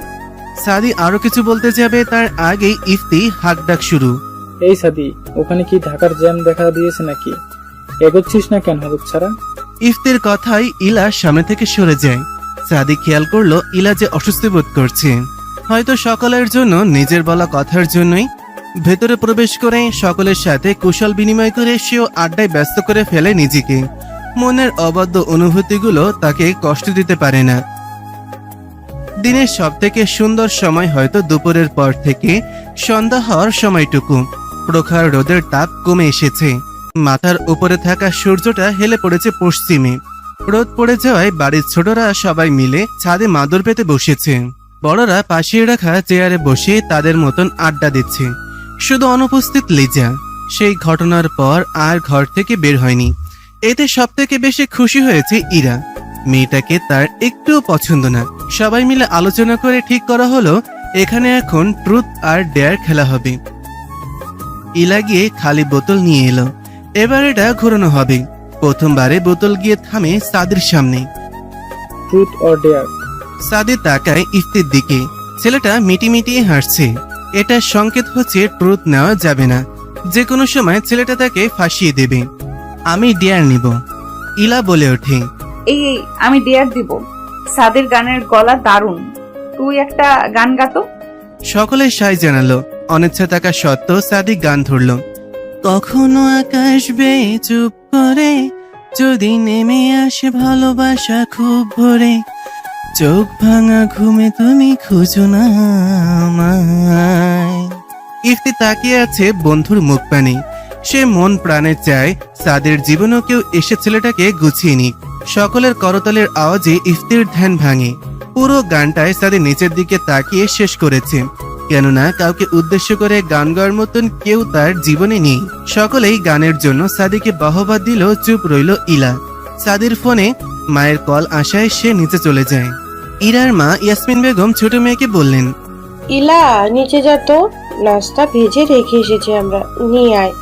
সাদি আরো কিছু বলতে যাবে, তার আগেই ইফতি হাক ডাক শুরু। এই সাদি, ওখানে কি ঢাকার জ্যাম দেখা দিয়েছে নাকি? এগোচ্ছিস না কেন হলুদ ছাড়া? ইফতির কথাই ইলা সামনে থেকে সরে যায়। সাদি খেয়াল করলো ইলা যে অস্বস্তি বোধ করছে। হয়তো সকলের জন্য নিজের বলা কথার জন্যই। ভেতরে প্রবেশ করে সকলের সাথে কুশল বিনিময় করে সেও আড্ডায় ব্যস্ত করে ফেলে নিজেকে। মনের অবাধ্য অনুভূতিগুলো তাকে কষ্ট দিতে পারে না। দিনের সব থেকে সুন্দর সময় হয়তো দুপুরের পর থেকে সন্ধ্যা হওয়ার সময়টুকু। প্রখর রোদের তাপ কমে এসেছে। মাথার উপরে থাকা সূর্যটা হেলে পড়েছে পশ্চিমে। রোদ পড়ে যাওয়ায় বাড়ির ছোটরা সবাই মিলে ছাদে মাদুর পেতে বসেছে। বড়রা পাশে রাখা চেয়ারে বসে তাদের মতন আড্ডা দিচ্ছে। শুধু অনুপস্থিত লিজা। সেই ঘটনার পর আর ঘর থেকে বের হয়নি। এতে সব থেকে বেশি খুশি হয়েছে ইরা। মেয়েটাকে তার একটুও পছন্দ না। সবাই মিলে আলোচনা করে ঠিক করা হলো এখানে এখন ট্রুথ আর ডেয়ার খেলা হবে। ইলা গিয়ে খালি বোতল নিয়ে এলো। এবার এটা ঘোরানো হবে। প্রথমবারে বোতল গিয়ে থামে সাদির সামনে। Truth or dare? সাদি তাকায় ইফতির দিকে। ছেলেটা মিটিমিটিয়ে হাসছে। এটা সংকেত হচ্ছে ট্রুথ নেওয়া যাবে না। যে কোনো সময় ছেলেটা তাকে ফাঁসিয়ে দেবে। আমি ডেয়ার নিব, ইলা বলে ওঠে। এই আমি ডেয়ার দিব। সাদের গানের গলা দারুণ, তুই একটা গান গাতো। সকলে সায় জানালো। অনিচ্ছা থাকা সত্ত্বেও সাদি গান ধরল। কখনো আকাশ বেয়ে চুপ করে যদি নেমে আসে ভালোবাসা খুব ভরে, চোখ ভাঙা ঘুমে তুমি খুঁজো না আমায়। ইফতি তাকিয়ে আছে বন্ধুর মুখ পানে। সে মন প্রাণে চায় সাদের জীবনেও কেউ এসে ছেলেটাকে গুছিয়ে নিক। সকলের করতালের আওয়াজে ইফতির ধ্যান ভাঙে। পুরো গানটায় সাদি নিচের দিকে তাকিয়ে শেষ করেছে। কেননা কাউকে উদ্দেশ্য করে গান গাওয়ার মতন কেউ তার জীবনে নেই। সকলেই গানের জন্য সাদিকে বাহবা দিল। চুপ রইল ইলা। সাদির ফোনে মায়ের কল আসায় সে নিচে চলে যায়। ইরার মা ইয়াসমিন বেগম ছোট মেয়েকে বললেন, ইলা নিচে যা তো, নাস্তা ভেজে রেখে এসেছি আমরা, নিয়ে আয়।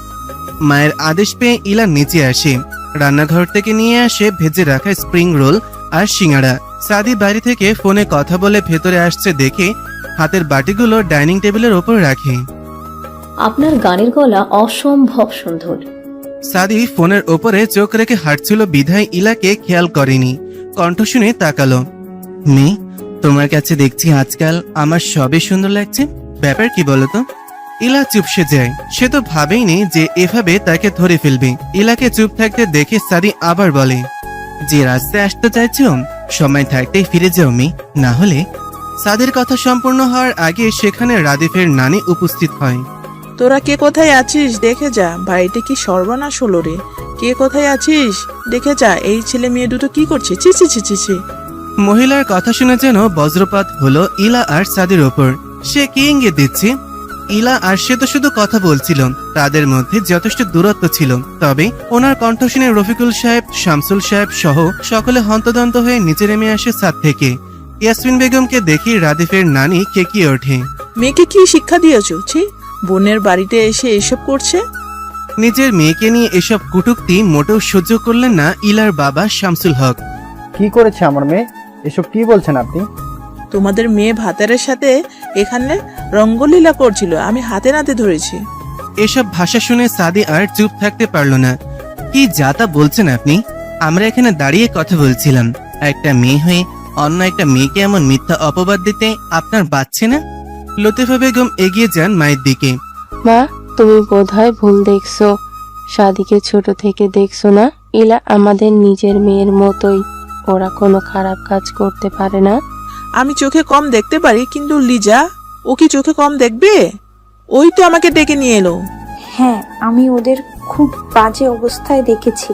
মায়ের আদেশ পেয়ে ইলা নিচে আসে। রান্নাঘর থেকে নিয়ে আসে ভেজে রাখা স্প্রিং রোল আর সিঙ্গাড়া। সাদি বাড়ি থেকে ফোনে কথা বলে ভেতরে আসছে দেখে হাতের বাটিগুলো ডাইনিং টেবিলের ওপর রাখে। আপনার গানের গলা অসম্ভব সুন্দর। সাদি ফোনের ওপরে চোখ রেখে হাঁটছিল বিধায় ইলাকে খেয়াল করেনি। কণ্ঠ শুনে তাকালো। মেয়ে, তোমার কাছে দেখছি আজকাল আমার সবই সুন্দর লাগছে, ব্যাপার কি বলতো? ইলা চুপসে যায়। সে তো ভাবেইনি যে এভাবে তাকে ধরে ফেলবে। ইলাকে চুপ থাকতে দেখে সাদি আবার বলে, যে রাস্তায় আসতে চাইছো সময় থাকতেই ফিরে যাও মেয়ে, না হলে। সাদির কথা সম্পূর্ণ হওয়ার আগে সেখানে রাদিফের নানি উপস্থিত হয়। তোরা কে কোথায় আছিস দেখে যা, বাড়িতে কি সর্বনাশ হলো রে। কে কোথায় আছিস দেখে যা, এই ছেলে মেয়ে দুটো কি করছে, ছি ছি ছি ছি ছি। মহিলার কথা শুনে যেন বজ্রপাত হলো ইলা আর সাদির ওপর। সে কি ইঙ্গিত দিচ্ছে? ইলা আর সে তো শুধু কথা বলছিল, তাদের মধ্যে যথেষ্ট দূরত্ব ছিল। তবে ওনার কণ্ঠ শুনে রফিকুল সাহেব, শামসুল সাহেব সহ সকলে হন্তদন্ত হয়ে নিচে নেমে আসে ছাদ থেকে। ইয়াসমিন বেগমকে দেখে রাদিফের নানি কেকিয়ে ওঠে। মেয়েকে কি শিক্ষা দিয়েছো? ছি, বোনের বাড়িতে এসে এসব করছে। নিজের মেয়েকে নিয়ে এসব কটূক্তি মোটেও সহ্য করলেন না ইলার বাবা শামসুল হক। কি করেছে আমার মেয়ে? এসব কি বলছেন আপনি? তোমাদের মেয়ে ভাতারের সাথে এখানে রঙ্গলীলা করছিল, আমি হাতে নাতে ধরেছি। এসব ভাষা শুনে সাদি আর চুপ থাকতে পারল না। কি যাতা বলছেন আপনি? আমরা এখানে দাঁড়িয়ে কথা বলছিলাম, একটা মেয়ে হয়ে অন্য একটা মেয়েকে এমন মিথ্যা অপবাদ দিতে আপনার বাচ্ছে না? লতিফা বেগম এগিয়ে যান মায়ের দিকে। মা, তুমি বোধহয় ভুল দেখছো। সাদিকে ছোট থেকে দেখছো না? ইলা আমাদের নিজের মেয়ের মতোই, ওরা কোনো খারাপ কাজ করতে পারে না। আমি চোখে কম দেখতে পারি, কিন্তু লিজা ও কি চোখে কম দেখবে? ওই তো আমাকে ডেকে নিয়ে এলো। হ্যাঁ, আমি ওদের খুব বাজে অবস্থায় দেখেছি,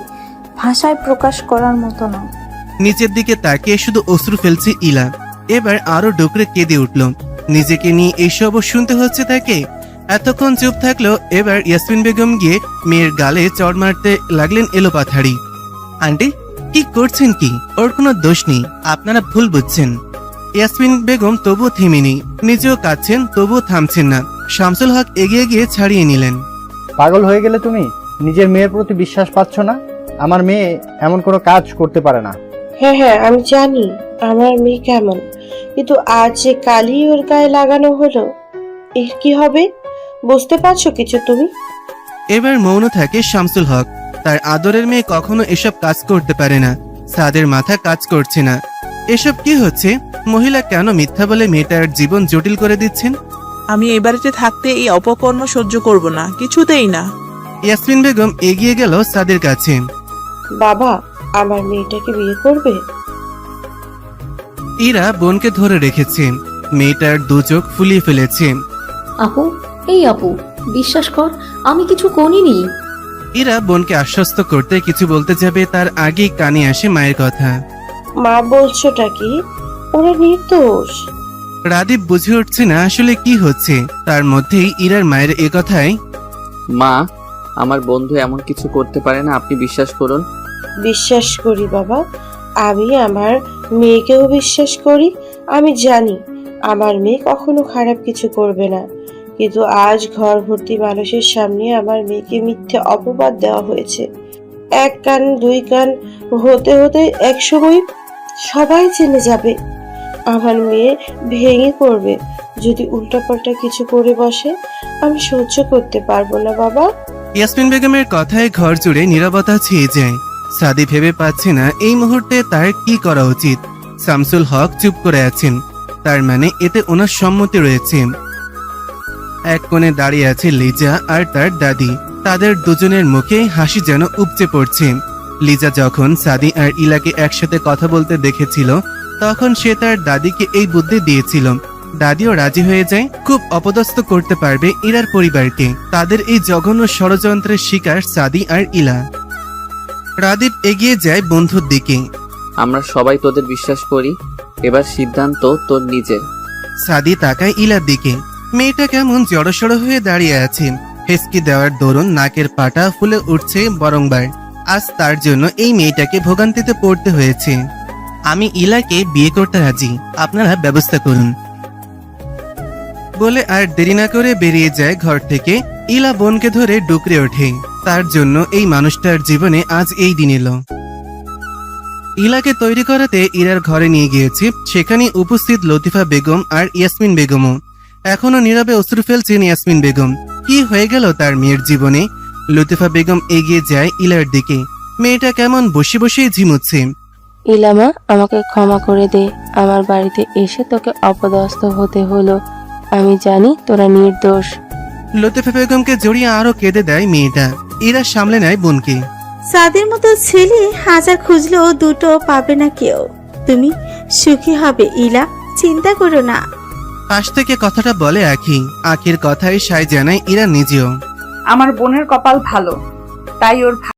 ভাষায় প্রকাশ করার মতো না। নিচের দিকে তাকিয়ে শুধু অশ্রু ফেলছে ইলা। এবার আরো ডুকরে কেঁদে উঠল। নিজেকে নিয়ে এইসবও শুনতে হচ্ছে তাকে। এতক্ষণ চুপ থাকলো, এবার ইয়াসমিন বেগম গিয়ে মেয়ের গালে চড় মারতে লাগলেন এলোপাথাড়ি। আন্টি, কি করছেন কি? ওর কোনো দোষ নেই, আপনারা ভুল বুঝছেন। ইয়াসমিন বেগম তবুও থেমেনি, নিজেও কাঁদছেন তবুও থামছেন না। শামসুল হক এগিয়ে গিয়ে ছাড়িয়ে নিলেন। পাগল হয়ে গেলে তুমি? নিজের মেয়ের প্রতি বিশ্বাস পাচ্ছ না? আমার মেয়ে এমন কোনো কাজ করতে পারে না। হ্যাঁ হ্যাঁ, আমি জানি আমার মেয়ে কেমন, কিন্তু আজ যে কালি ওর গায়ে লাগানো হলো, এর কি হবে? বুঝতে পারছো কিছু তুমি? এবার মৌন থাকে শামসুল হক। তার আদরের মেয়ে কখনো এসব কাজ করতে পারে না। সাদের মাথা কাজ করছে না। এসব কি হচ্ছে? মহিলা কেন মিথ্যা বলে মেয়েটার জীবন জটিল করে দিচ্ছেন? আমি এই বাড়িতে থাকতে এই অপকর্ম সহ্য করব না, কিছুতেই না। ইয়াসমিন বেগম এগিয়ে গেল সাদের কাছে। বাবা, আমার মেয়েটাকে বিয়ে করবে? ইরা বোনকে ধরে রেখেছে। মেয়েটার দু চোখ ফুলিয়ে ফেলেছে। আপু, এই আপু, বিশ্বাস কর আমি কিছু করিনি। ইরা বোনকে আশ্বস্ত করতে কিছু বলতে যাবে, তার আগেই কানে আসে মায়ের কথা। মা, বলছোটা কি? ওরা নির্দোষ। রাদীপ বুঝে উঠছে না আসলে কি হচ্ছে। তার মধ্যেই ইরার মায়ের এ কথায়, মা, আমার বন্ধু এমন কিছু করতে পারে না, আপনি বিশ্বাস করুন। বিশ্বাস করি বাবা, আমি আমার মেয়েকেও বিশ্বাস করি। আমি জানি আমার মেয়ে কখনো খারাপ কিছু করবে না, কিন্তু আজ ঘর ভর্তি মানুষের সামনে আমার মেয়েকে মিথ্যে অপবাদ দেওয়া হয়েছে। এক কান দুই কান হতে হতে একসময় সবাই জেনে যাবে। আমার মেয়ে ভেঙে পড়বে যদি উল্টাপাল্টা কিছু করে বসে। আমি সহ্য করতে পারবো না বাবা। ইয়াসমিন বেগমের কথায় ঘর জুড়ে নীরবতা ছেয়ে যায়। সাদি ভেবে পাচ্ছে না এই মুহূর্তে তার কি করা উচিত। শামসুল হক চুপ করে আছেন, তার মানে এতে ওনার সম্মতি রয়েছে। এক কোণে দাঁড়িয়ে আছে লিজা আর তার দাদি। তাদের দুজনের মুখে হাসি যেন উপচে পড়ছে। লিজা যখন সাদি আর ইলাকে একসাথে কথা বলতে দেখেছিল, তখন সে তার দাদিকে এই বুদ্ধি দিয়েছিল। দাদিও রাজি হয়ে যায়, খুব অপদস্থ করতে পারবে ইরার পরিবারকে। তাদের এই জঘন্য ষড়যন্ত্রের শিকার সাদি আর ইলা। রাদীপ এগিয়ে যায় বন্ধুর দিকে। আমরা সবাই তোদের বিশ্বাস করি, এবার সিদ্ধান্ত তোর নিজের। সাদি তাকায় ইলার দিকে। মেয়েটা কেমন জড়সড় হয়ে দাঁড়িয়ে আছে। হেসকি দেওয়ার দরুন নাকের পাটা ফুলে উঠছে বরংবার। আজ তার জন্য এই মেয়েটাকে ভোগান্তিতে পড়তে হয়েছে। আমি ইলাকে বিয়ে করতে রাজি, আপনারা ব্যবস্থা করুন বলে আর দেরি না করে বেরিয়ে যায় ঘর থেকে। ইলা বোনকে ধরে ডুকরে ওঠে। তার জন্য এই মানুষটার জীবনে আজ এই দিন এলো। ইলাকে তৈরি করাতে ইরার ঘরে নিয়ে গিয়েছে। সেখানে উপস্থিত লতিফা বেগম আর ইয়াসমিন বেগমও। এখনো নীরবে অশ্রু ফেলছেন ইয়াসমিন বেগম। কি হয়ে গেল তার মেয়ের জীবনে? লতিফা বেগম এগিয়ে যায় ইলার দিকে। মেয়েটা কেমন বসে বসেই ঝিমুচ্ছে। ইলামা, আমাকে ক্ষমা করে দে। আমার বাড়িতে এসে তোকে অপদস্থ হতে হলো। আমি জানি তোরা নির্দোষ। লতিফা বেগমকে জড়িয়ে আরো কেঁদে দেয় মেয়েটা। ইরা সামলে নেয় বোনকে। সাদের মতো ছেলে হাজার খুঁজলেও দুটো পাবে না কেউ। তুমি সুখী হবে ইলা, চিন্তা করো না। পাশ থেকে কথাটা বলে আখি। আখির কথায় সায় জানায় ইরা নিজেও। আমার বোনের কপাল ভালো, তাই ওর